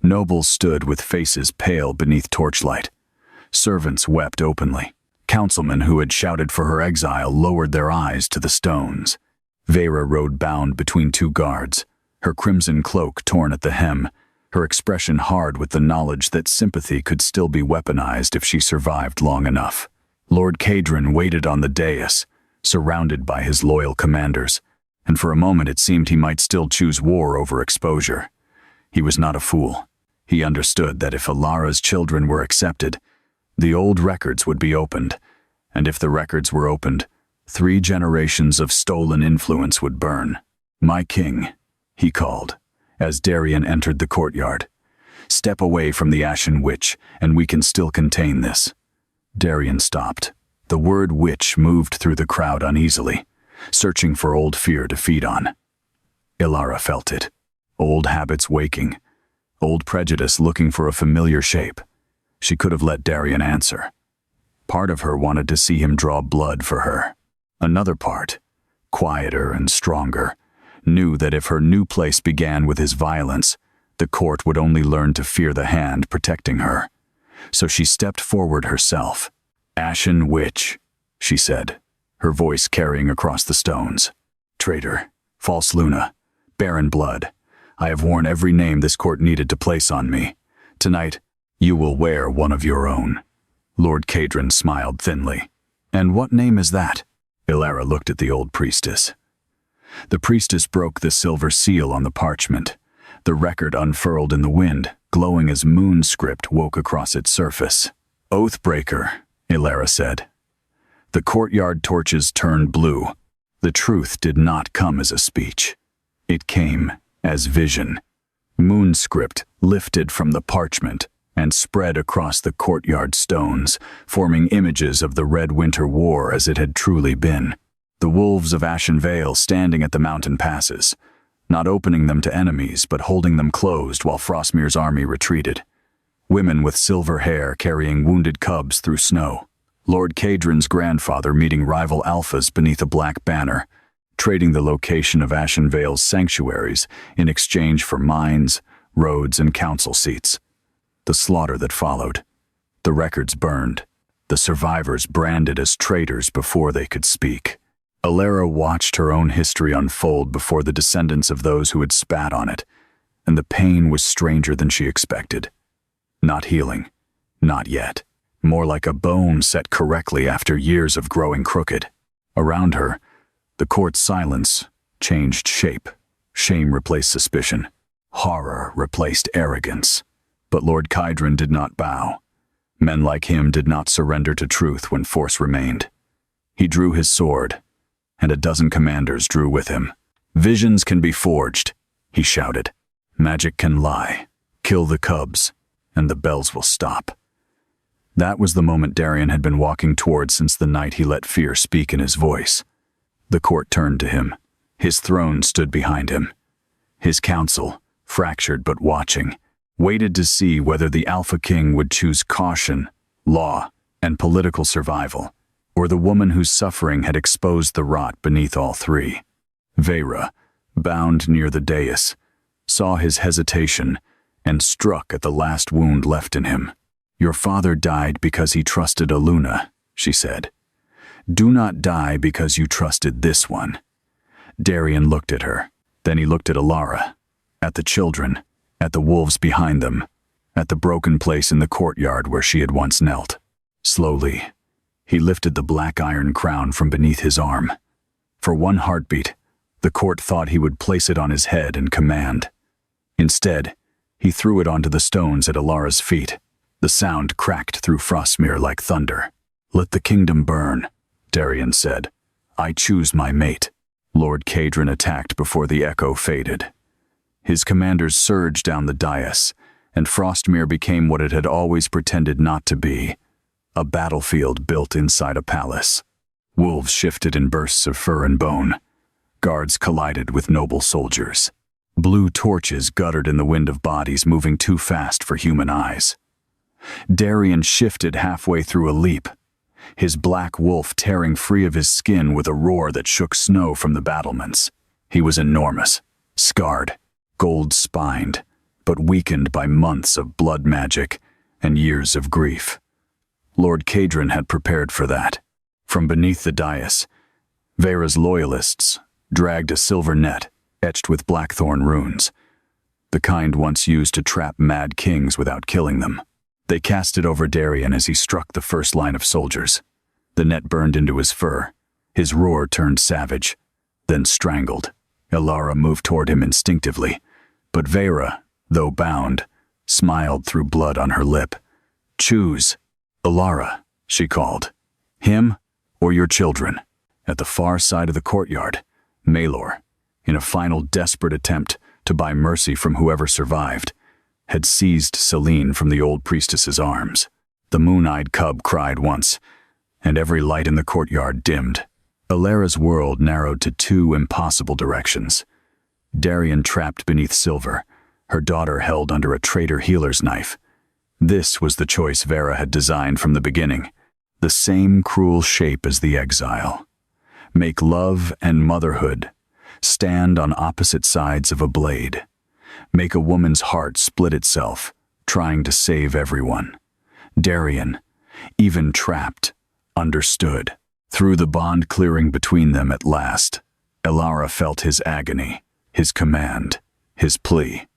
A: Nobles stood with faces pale beneath torchlight. Servants wept openly. Councilmen who had shouted for her exile lowered their eyes to the stones. Vera rode bound between two guards, her crimson cloak torn at the hem, her expression hard with the knowledge that sympathy could still be weaponized if she survived long enough. Lord Cadron waited on the dais, surrounded by his loyal commanders, and for a moment it seemed he might still choose war over exposure. He was not a fool. He understood that if Alara's children were accepted, the old records would be opened, and if the records were opened, 3 generations of stolen influence would burn. "My king," he called, as Darien entered the courtyard. "Step away from the Ashen witch, and we can still contain this." Darien stopped. The word witch moved through the crowd uneasily, searching for old fear to feed on. Alara felt it. Old habits waking, old prejudice looking for a familiar shape. She could have let Darien answer. Part of her wanted to see him draw blood for her. Another part, quieter and stronger, knew that if her new place began with his violence, the court would only learn to fear the hand protecting her. So she stepped forward herself. "Ashen witch," she said, her voice carrying across the stones. "Traitor, false Luna, barren blood, I have worn every name this court needed to place on me. Tonight, you will wear one of your own." Lord Cadron smiled thinly. "And what name is that?" Alara looked at the old priestess. The priestess broke the silver seal on the parchment. The record unfurled in the wind, glowing as moon script woke across its surface. "Oathbreaker," Alara said. The courtyard torches turned blue. The truth did not come as a speech. It came as vision. Moon script lifted from the parchment and spread across the courtyard stones, forming images of the Red Winter War as it had truly been. The wolves of Ashen Vale standing at the mountain passes, not opening them to enemies but holding them closed while Frostmir's army retreated. Women with silver hair carrying wounded cubs through snow. Lord Cadron's grandfather meeting rival alphas beneath a black banner, trading the location of Ashen Vale's sanctuaries in exchange for mines, roads, and council seats. The slaughter that followed. The records burned. The survivors branded as traitors before they could speak. Alara watched her own history unfold before the descendants of those who had spat on it, and the pain was stranger than she expected. Not healing. Not yet. More like a bone set correctly after years of growing crooked. Around her, the court's silence changed shape. Shame replaced suspicion. Horror replaced arrogance. But Lord Cadron did not bow. Men like him did not surrender to truth when force remained. He drew his sword, and a dozen commanders drew with him. "Visions can be forged," he shouted. "Magic can lie. Kill the cubs, and the bells will stop." That was the moment Darien had been walking toward since the night he let fear speak in his voice. The court turned to him. His throne stood behind him. His council, fractured but watching, waited to see whether the Alpha King would choose caution, law, and political survival, or the woman whose suffering had exposed the rot beneath all three. Vera, bound near the dais, saw his hesitation and struck at the last wound left in him. "Your father died because he trusted Aluna," she said. "Do not die because you trusted this one." Darien looked at her. Then he looked at Alara, at the children, at the wolves behind them, at the broken place in the courtyard where she had once knelt. Slowly, he lifted the black iron crown from beneath his arm. For one heartbeat, the court thought he would place it on his head and command. Instead, he threw it onto the stones at Alara's feet. The sound cracked through Frostmir like thunder. "Let the kingdom burn," Darien said. "I choose my mate." Lord Cadron attacked before the echo faded. His commanders surged down the dais, and Frostmir became what it had always pretended not to be, a battlefield built inside a palace. Wolves shifted in bursts of fur and bone. Guards collided with noble soldiers. Blue torches guttered in the wind of bodies moving too fast for human eyes. Darien shifted halfway through a leap, his black wolf tearing free of his skin with a roar that shook snow from the battlements. He was enormous, scarred, gold-spined, but weakened by months of blood magic and years of grief. Lord Cadron had prepared for that. From beneath the dais, Vera's loyalists dragged a silver net etched with blackthorn runes, the kind once used to trap mad kings without killing them. They cast it over Darien as he struck the first line of soldiers. The net burned into his fur. His roar turned savage, then strangled. Alara moved toward him instinctively, but Vera, though bound, smiled through blood on her lip. "Choose, Alara," she called. "Him or your children." At the far side of the courtyard, Maelor, in a final desperate attempt to buy mercy from whoever survived, had seized Celine from the old priestess's arms. The moon-eyed cub cried once, and every light in the courtyard dimmed. Alara's world narrowed to two impossible directions. Darien trapped beneath silver, her daughter held under a traitor healer's knife. This was the choice Vera had designed from the beginning, the same cruel shape as the exile. Make love and motherhood stand on opposite sides of a blade. Make a woman's heart split itself, trying to save everyone. Darien, even trapped, understood. Through the bond clearing between them at last, Alara felt his agony, his command, his plea.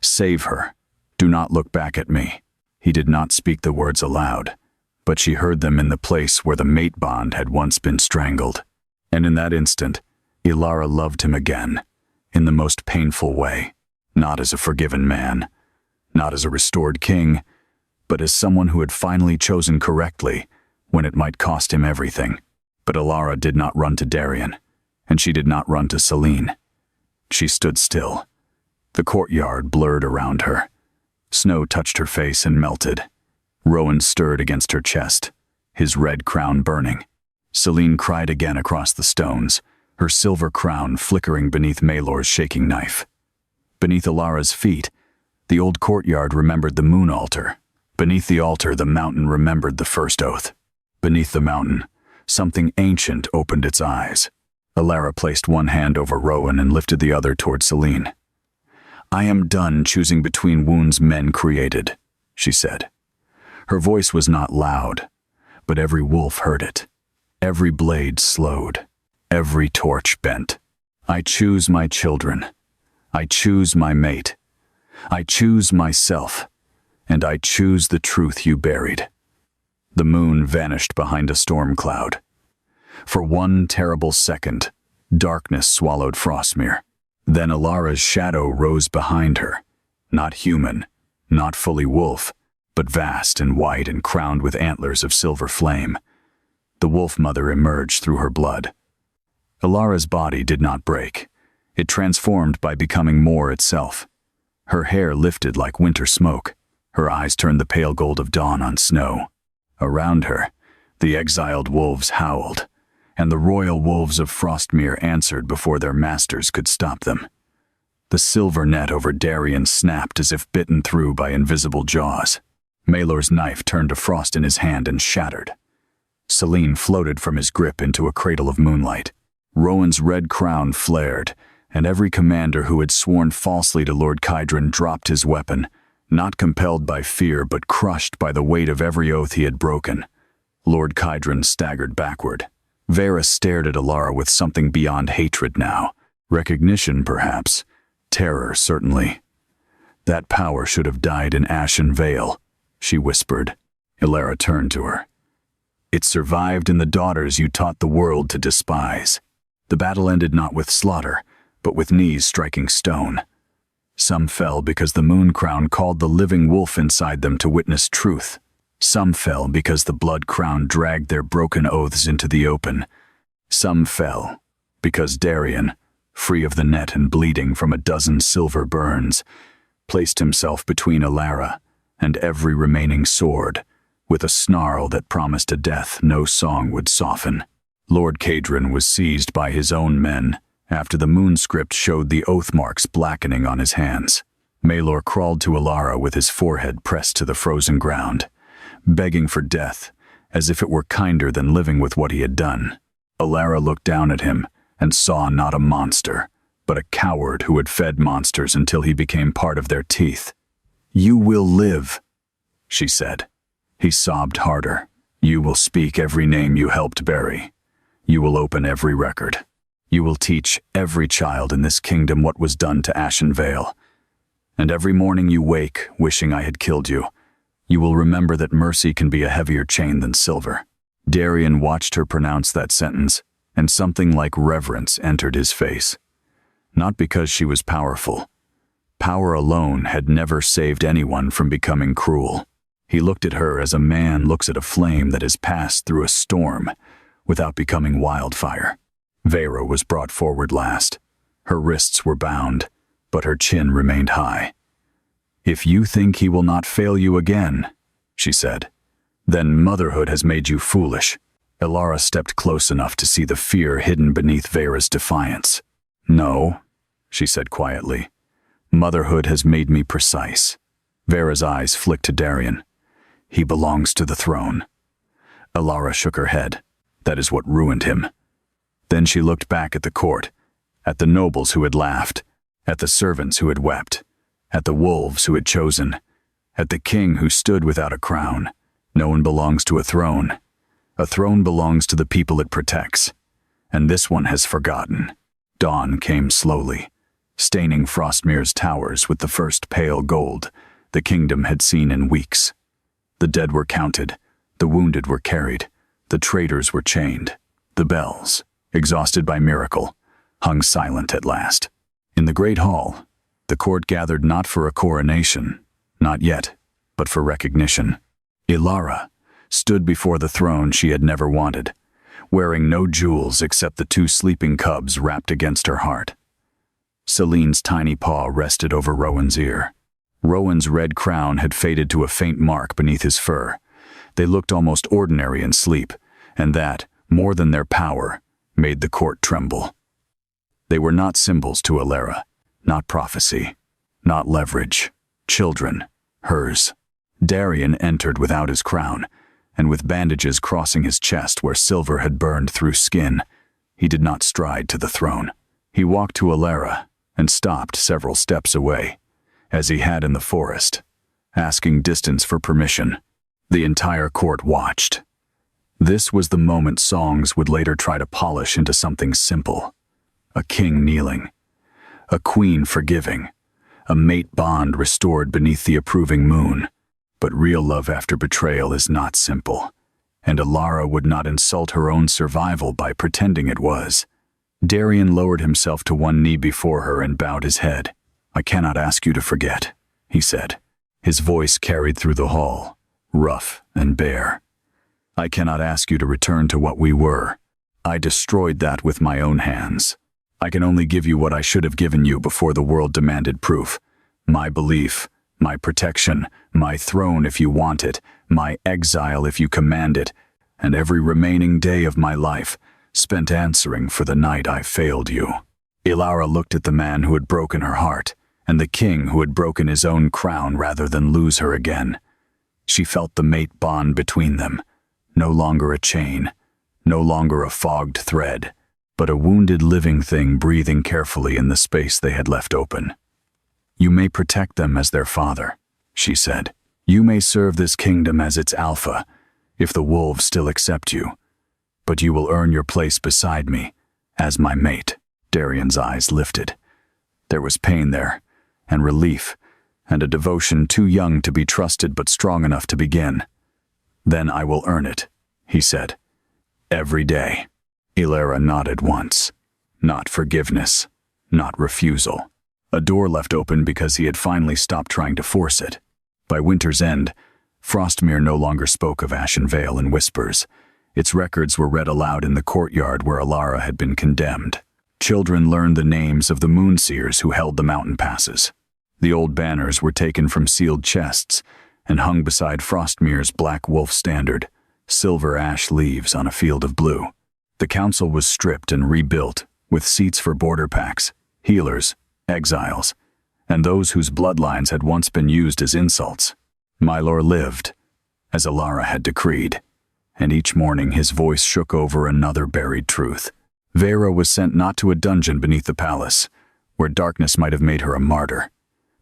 A: "Save her. Do not look back at me." He did not speak the words aloud, but she heard them in the place where the mate bond had once been strangled. And in that instant, Alara loved him again, in the most painful way. Not as a forgiven man, not as a restored king, but as someone who had finally chosen correctly when it might cost him everything. But Alara did not run to Darien, and she did not run to Celine. She stood still. The courtyard blurred around her. Snow touched her face and melted. Rowan stirred against her chest, his red crown burning. Celine cried again across the stones, her silver crown flickering beneath Maelor's shaking knife. Beneath Alara's feet, the old courtyard remembered the moon altar. Beneath the altar, the mountain remembered the first oath. Beneath the mountain, something ancient opened its eyes. Alara placed one hand over Rowan and lifted the other toward Celine. "I am done choosing between wounds men created," she said. Her voice was not loud, but every wolf heard it. Every blade slowed, every torch bent. "I choose my children. I choose my mate. I choose myself, and I choose the truth you buried." The moon vanished behind a storm cloud. For one terrible second, darkness swallowed Frostmir. Then Alara's shadow rose behind her, not human, not fully wolf, but vast and white and crowned with antlers of silver flame. The wolf mother emerged through her blood. Alara's body did not break. It transformed by becoming more itself. Her hair lifted like winter smoke. Her eyes turned the pale gold of dawn on snow. Around her, the exiled wolves howled, and the royal wolves of Frostmir answered before their masters could stop them. The silver net over Darien snapped as if bitten through by invisible jaws. Maelor's knife turned to frost in his hand and shattered. Selene floated from his grip into a cradle of moonlight. Rowan's red crown flared, and every commander who had sworn falsely to Lord Kydron dropped his weapon, not compelled by fear but crushed by the weight of every oath he had broken. Lord Kydron staggered backward. Varys stared at Alara with something beyond hatred now. Recognition, perhaps. Terror, certainly. "That power should have died in Ashen Vale," she whispered. Alara turned to her. "It survived in the daughters you taught the world to despise." The battle ended not with slaughter, but with knees striking stone. Some fell because the moon crown called the living wolf inside them to witness truth. Some fell because the blood crown dragged their broken oaths into the open. Some fell because Darien, free of the net and bleeding from a dozen silver burns, placed himself between Alara and every remaining sword, with a snarl that promised a death no song would soften. Lord Kydron was seized by his own men after the moon script showed the oath marks blackening on his hands. Maelor crawled to Alara with his forehead pressed to the frozen ground, begging for death, as if it were kinder than living with what he had done. Alara looked down at him and saw not a monster, but a coward who had fed monsters until he became part of their teeth. "You will live," she said. He sobbed harder. "You will speak every name you helped bury. You will open every record. You will teach every child in this kingdom what was done to Ashen Vale. And every morning you wake, wishing I had killed you, you will remember that mercy can be a heavier chain than silver." Darien watched her pronounce that sentence, and something like reverence entered his face. Not because she was powerful. Power alone had never saved anyone from becoming cruel. He looked at her as a man looks at a flame that has passed through a storm without becoming wildfire. Vera was brought forward last. Her wrists were bound, but her chin remained high. "If you think he will not fail you again," she said, "then motherhood has made you foolish." Alara stepped close enough to see the fear hidden beneath Vera's defiance. "No," she said quietly. "Motherhood has made me precise." Vera's eyes flicked to Darien. "He belongs to the throne." Alara shook her head. "That is what ruined him." Then she looked back at the court, at the nobles who had laughed, at the servants who had wept, at the wolves who had chosen, at the king who stood without a crown. No one belongs to a throne. A throne belongs to the people it protects, and this one has forgotten. Dawn came slowly, staining Frostmir's towers with the first pale gold the kingdom had seen in weeks. The dead were counted, the wounded were carried, the traitors were chained. The bells, exhausted by miracle, hung silent at last. In the great hall, the court gathered not for a coronation, not yet, but for recognition. Alara stood before the throne she had never wanted, wearing no jewels except the 2 sleeping cubs wrapped against her heart. Selene's tiny paw rested over Rowan's ear. Rowan's red crown had faded to a faint mark beneath his fur. They looked almost ordinary in sleep, and that, more than their power, made the court tremble. They were not symbols to Alara, not prophecy, not leverage. Children, hers. Darien entered without his crown, and with bandages crossing his chest where silver had burned through skin. He did not stride to the throne. He walked to Alara and stopped several steps away, as he had in the forest, asking distance for permission. The entire court watched. This was the moment songs would later try to polish into something simple. A king kneeling, a queen forgiving, a mate bond restored beneath the approving moon. But real love after betrayal is not simple, and Alara would not insult her own survival by pretending it was. Darien lowered himself to one knee before her and bowed his head. "I cannot ask you to forget," he said. His voice carried through the hall, rough and bare. "I cannot ask you to return to what we were. I destroyed that with my own hands. I can only give you what I should have given you before the world demanded proof. My belief, my protection, my throne if you want it, my exile if you command it, and every remaining day of my life spent answering for the night I failed you." Ilara looked at the man who had broken her heart, and the king who had broken his own crown rather than lose her again. She felt the mate bond between them, no longer a chain, no longer a fogged thread, but a wounded living thing breathing carefully in the space they had left open. "You may protect them as their father," she said. "You may serve this kingdom as its alpha, if the wolves still accept you. But you will earn your place beside me, as my mate." Darien's eyes lifted. There was pain there, and relief, and a devotion too young to be trusted but strong enough to begin. "Then I will earn it," he said. "Every day." Ilara nodded once. Not forgiveness, not refusal. A door left open because he had finally stopped trying to force it. By winter's end, Frostmir no longer spoke of Ashen Vale in whispers. Its records were read aloud in the courtyard where Ilara had been condemned. Children learned the names of the moonseers who held the mountain passes. The old banners were taken from sealed chests and hung beside Frostmir's black wolf standard, silver ash leaves on a field of blue. The council was stripped and rebuilt, with seats for border packs, healers, exiles, and those whose bloodlines had once been used as insults. Mylor lived, as Ilara had decreed, and each morning his voice shook over another buried truth. Vera was sent not to a dungeon beneath the palace, where darkness might have made her a martyr,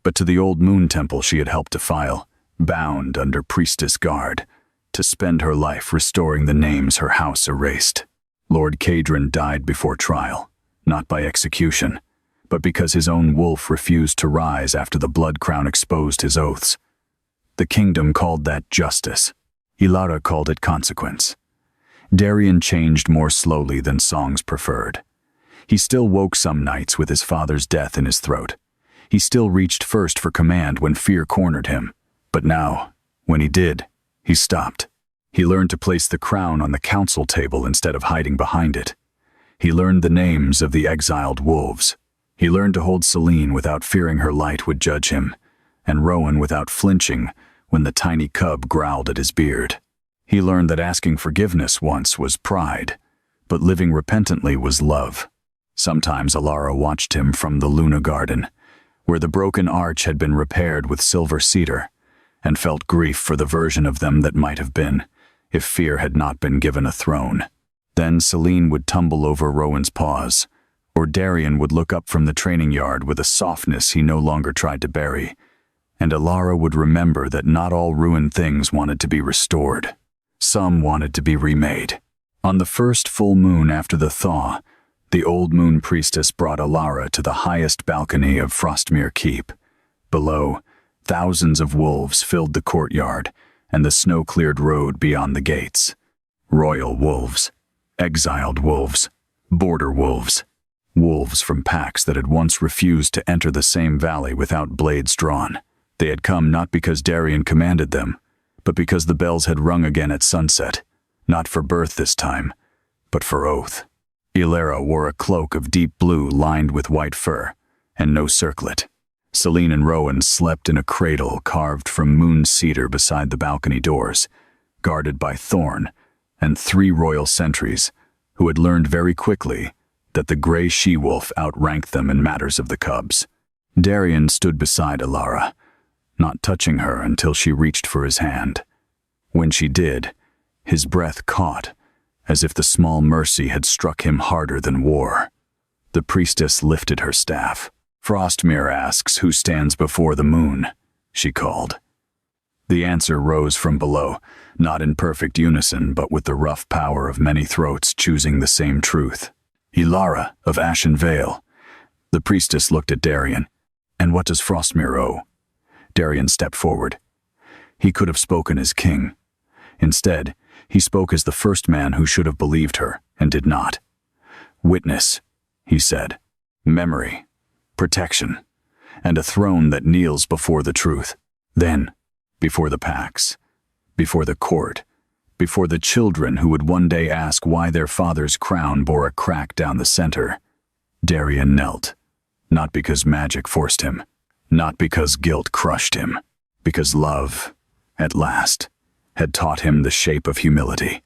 A: but to the old moon temple she had helped defile, bound under priestess guard, to spend her life restoring the names her house erased. Lord Cadron died before trial, not by execution, but because his own wolf refused to rise after the blood crown exposed his oaths. The kingdom called that justice. Ilara called it consequence. Darien changed more slowly than songs preferred. He still woke some nights with his father's death in his throat. He still reached first for command when fear cornered him. But now, when he did, he stopped. He learned to place the crown on the council table instead of hiding behind it. He learned the names of the exiled wolves. He learned to hold Celine without fearing her light would judge him, and Rowan without flinching when the tiny cub growled at his beard. He learned that asking forgiveness once was pride, but living repentantly was love. Sometimes Ilara watched him from the Luna Garden, where the broken arch had been repaired with silver cedar, and felt grief for the version of them that might have been, if fear had not been given a throne. Then Celine would tumble over Rowan's paws, or Darien would look up from the training yard with a softness he no longer tried to bury, and Ilara would remember that not all ruined things wanted to be restored. Some wanted to be remade. On the first full moon after the thaw, the old moon priestess brought Ilara to the highest balcony of Frostmir Keep. Below, thousands of wolves filled the courtyard and the snow-cleared road beyond the gates. Royal wolves, exiled wolves, border wolves, wolves from packs that had once refused to enter the same valley without blades drawn. They had come not because Darien commanded them, but because the bells had rung again at sunset, not for birth this time, but for oath. Ilara wore a cloak of deep blue lined with white fur, and no circlet. Celine and Rowan slept in a cradle carved from moon cedar beside the balcony doors, guarded by Thorn and 3 royal sentries, who had learned very quickly that the gray she-wolf outranked them in matters of the cubs. Darien stood beside Ilara, not touching her until she reached for his hand. When she did, his breath caught, as if the small mercy had struck him harder than war. The priestess lifted her staff. "Frostmir asks who stands before the moon," she called. The answer rose from below, not in perfect unison, but with the rough power of many throats choosing the same truth. "Ilara of Ashen Vale." The priestess looked at Darien. "And what does Frostmir owe?" Darien stepped forward. He could have spoken as king. Instead, he spoke as the first man who should have believed her, and did not. "Witness," he said. "Memory, protection, and a throne that kneels before the truth. Then, before the packs, before the court, before the children who would one day ask why their father's crown bore a crack down the center, Darien knelt, not because magic forced him, not because guilt crushed him, because love, at last, had taught him the shape of humility."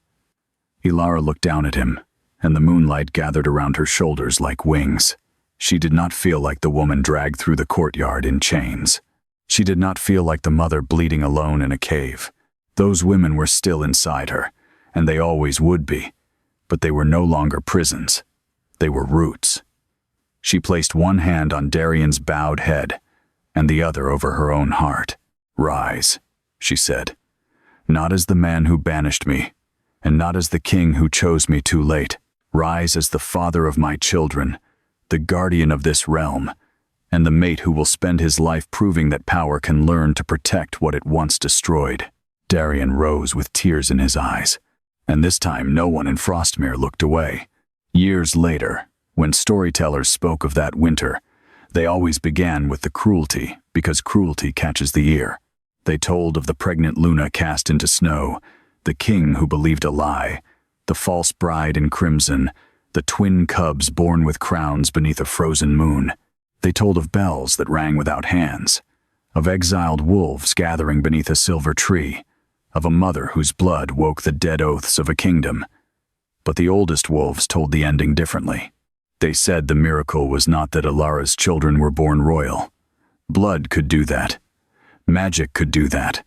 A: Ilara looked down at him, and the moonlight gathered around her shoulders like wings. She did not feel like the woman dragged through the courtyard in chains. She did not feel like the mother bleeding alone in a cave. Those women were still inside her, and they always would be, but they were no longer prisons. They were roots. She placed one hand on Darien's bowed head, and the other over her own heart. "Rise," she said. "Not as the man who banished me, and not as the king who chose me too late. Rise as the father of my children, the guardian of this realm, and the mate who will spend his life proving that power can learn to protect what it once destroyed." Darien rose with tears in his eyes, and this time no one in Frostmir looked away. Years later, when storytellers spoke of that winter, they always began with the cruelty, because cruelty catches the ear. They told of the pregnant Luna cast into snow, the king who believed a lie, the false bride in crimson, the twin cubs born with crowns beneath a frozen moon. They told of bells that rang without hands, of exiled wolves gathering beneath a silver tree, of a mother whose blood woke the dead oaths of a kingdom. But the oldest wolves told the ending differently. They said the miracle was not that Alara's children were born royal. Blood could do that. Magic could do that.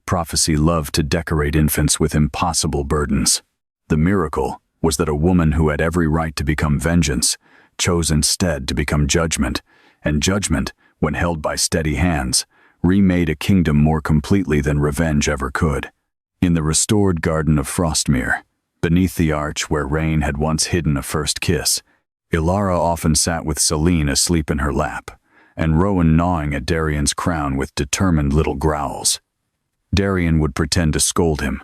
A: Prophecy loved to decorate infants with impossible burdens. The miracle was that a woman who had every right to become vengeance chose instead to become judgment, and judgment, when held by steady hands, remade a kingdom more completely than revenge ever could. In the restored garden of Frostmir, beneath the arch where rain had once hidden a first kiss, Ilara often sat with Selene asleep in her lap, and Rowan gnawing at Darien's crown with determined little growls. Darien would pretend to scold him.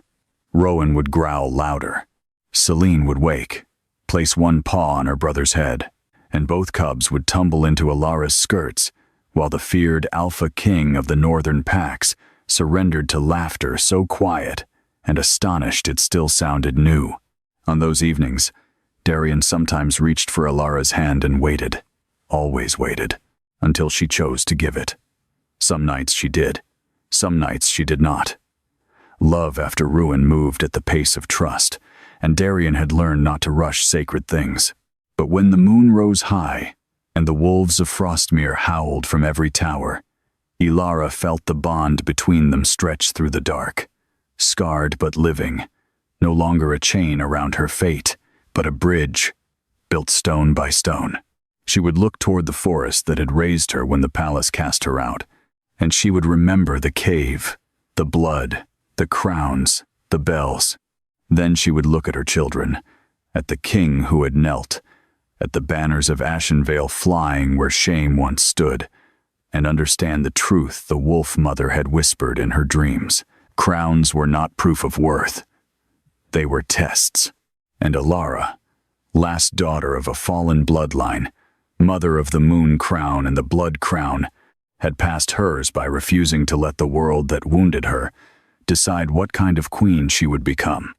A: Rowan would growl louder. Selene would wake, place one paw on her brother's head, and both cubs would tumble into Alara's skirts, while the feared alpha king of the northern packs surrendered to laughter so quiet and astonished it still sounded new. On those evenings, Darien sometimes reached for Alara's hand and waited, always waited, until she chose to give it. Some nights she did, some nights she did not. Love after ruin moved at the pace of trust, and Darien had learned not to rush sacred things. But when the moon rose high, and the wolves of Frostmir howled from every tower, Ilara felt the bond between them stretch through the dark, scarred but living, no longer a chain around her fate, but a bridge, built stone by stone. She would look toward the forest that had raised her when the palace cast her out, and she would remember the cave, the blood, the crowns, the bells. Then she would look at her children, at the king who had knelt, at the banners of Ashen flying where shame once stood, and understand the truth the wolf mother had whispered in her dreams. Crowns were not proof of worth. They were tests. And Ilara, last daughter of a fallen bloodline, mother of the moon crown and the blood crown, had passed hers by refusing to let the world that wounded her decide what kind of queen she would become.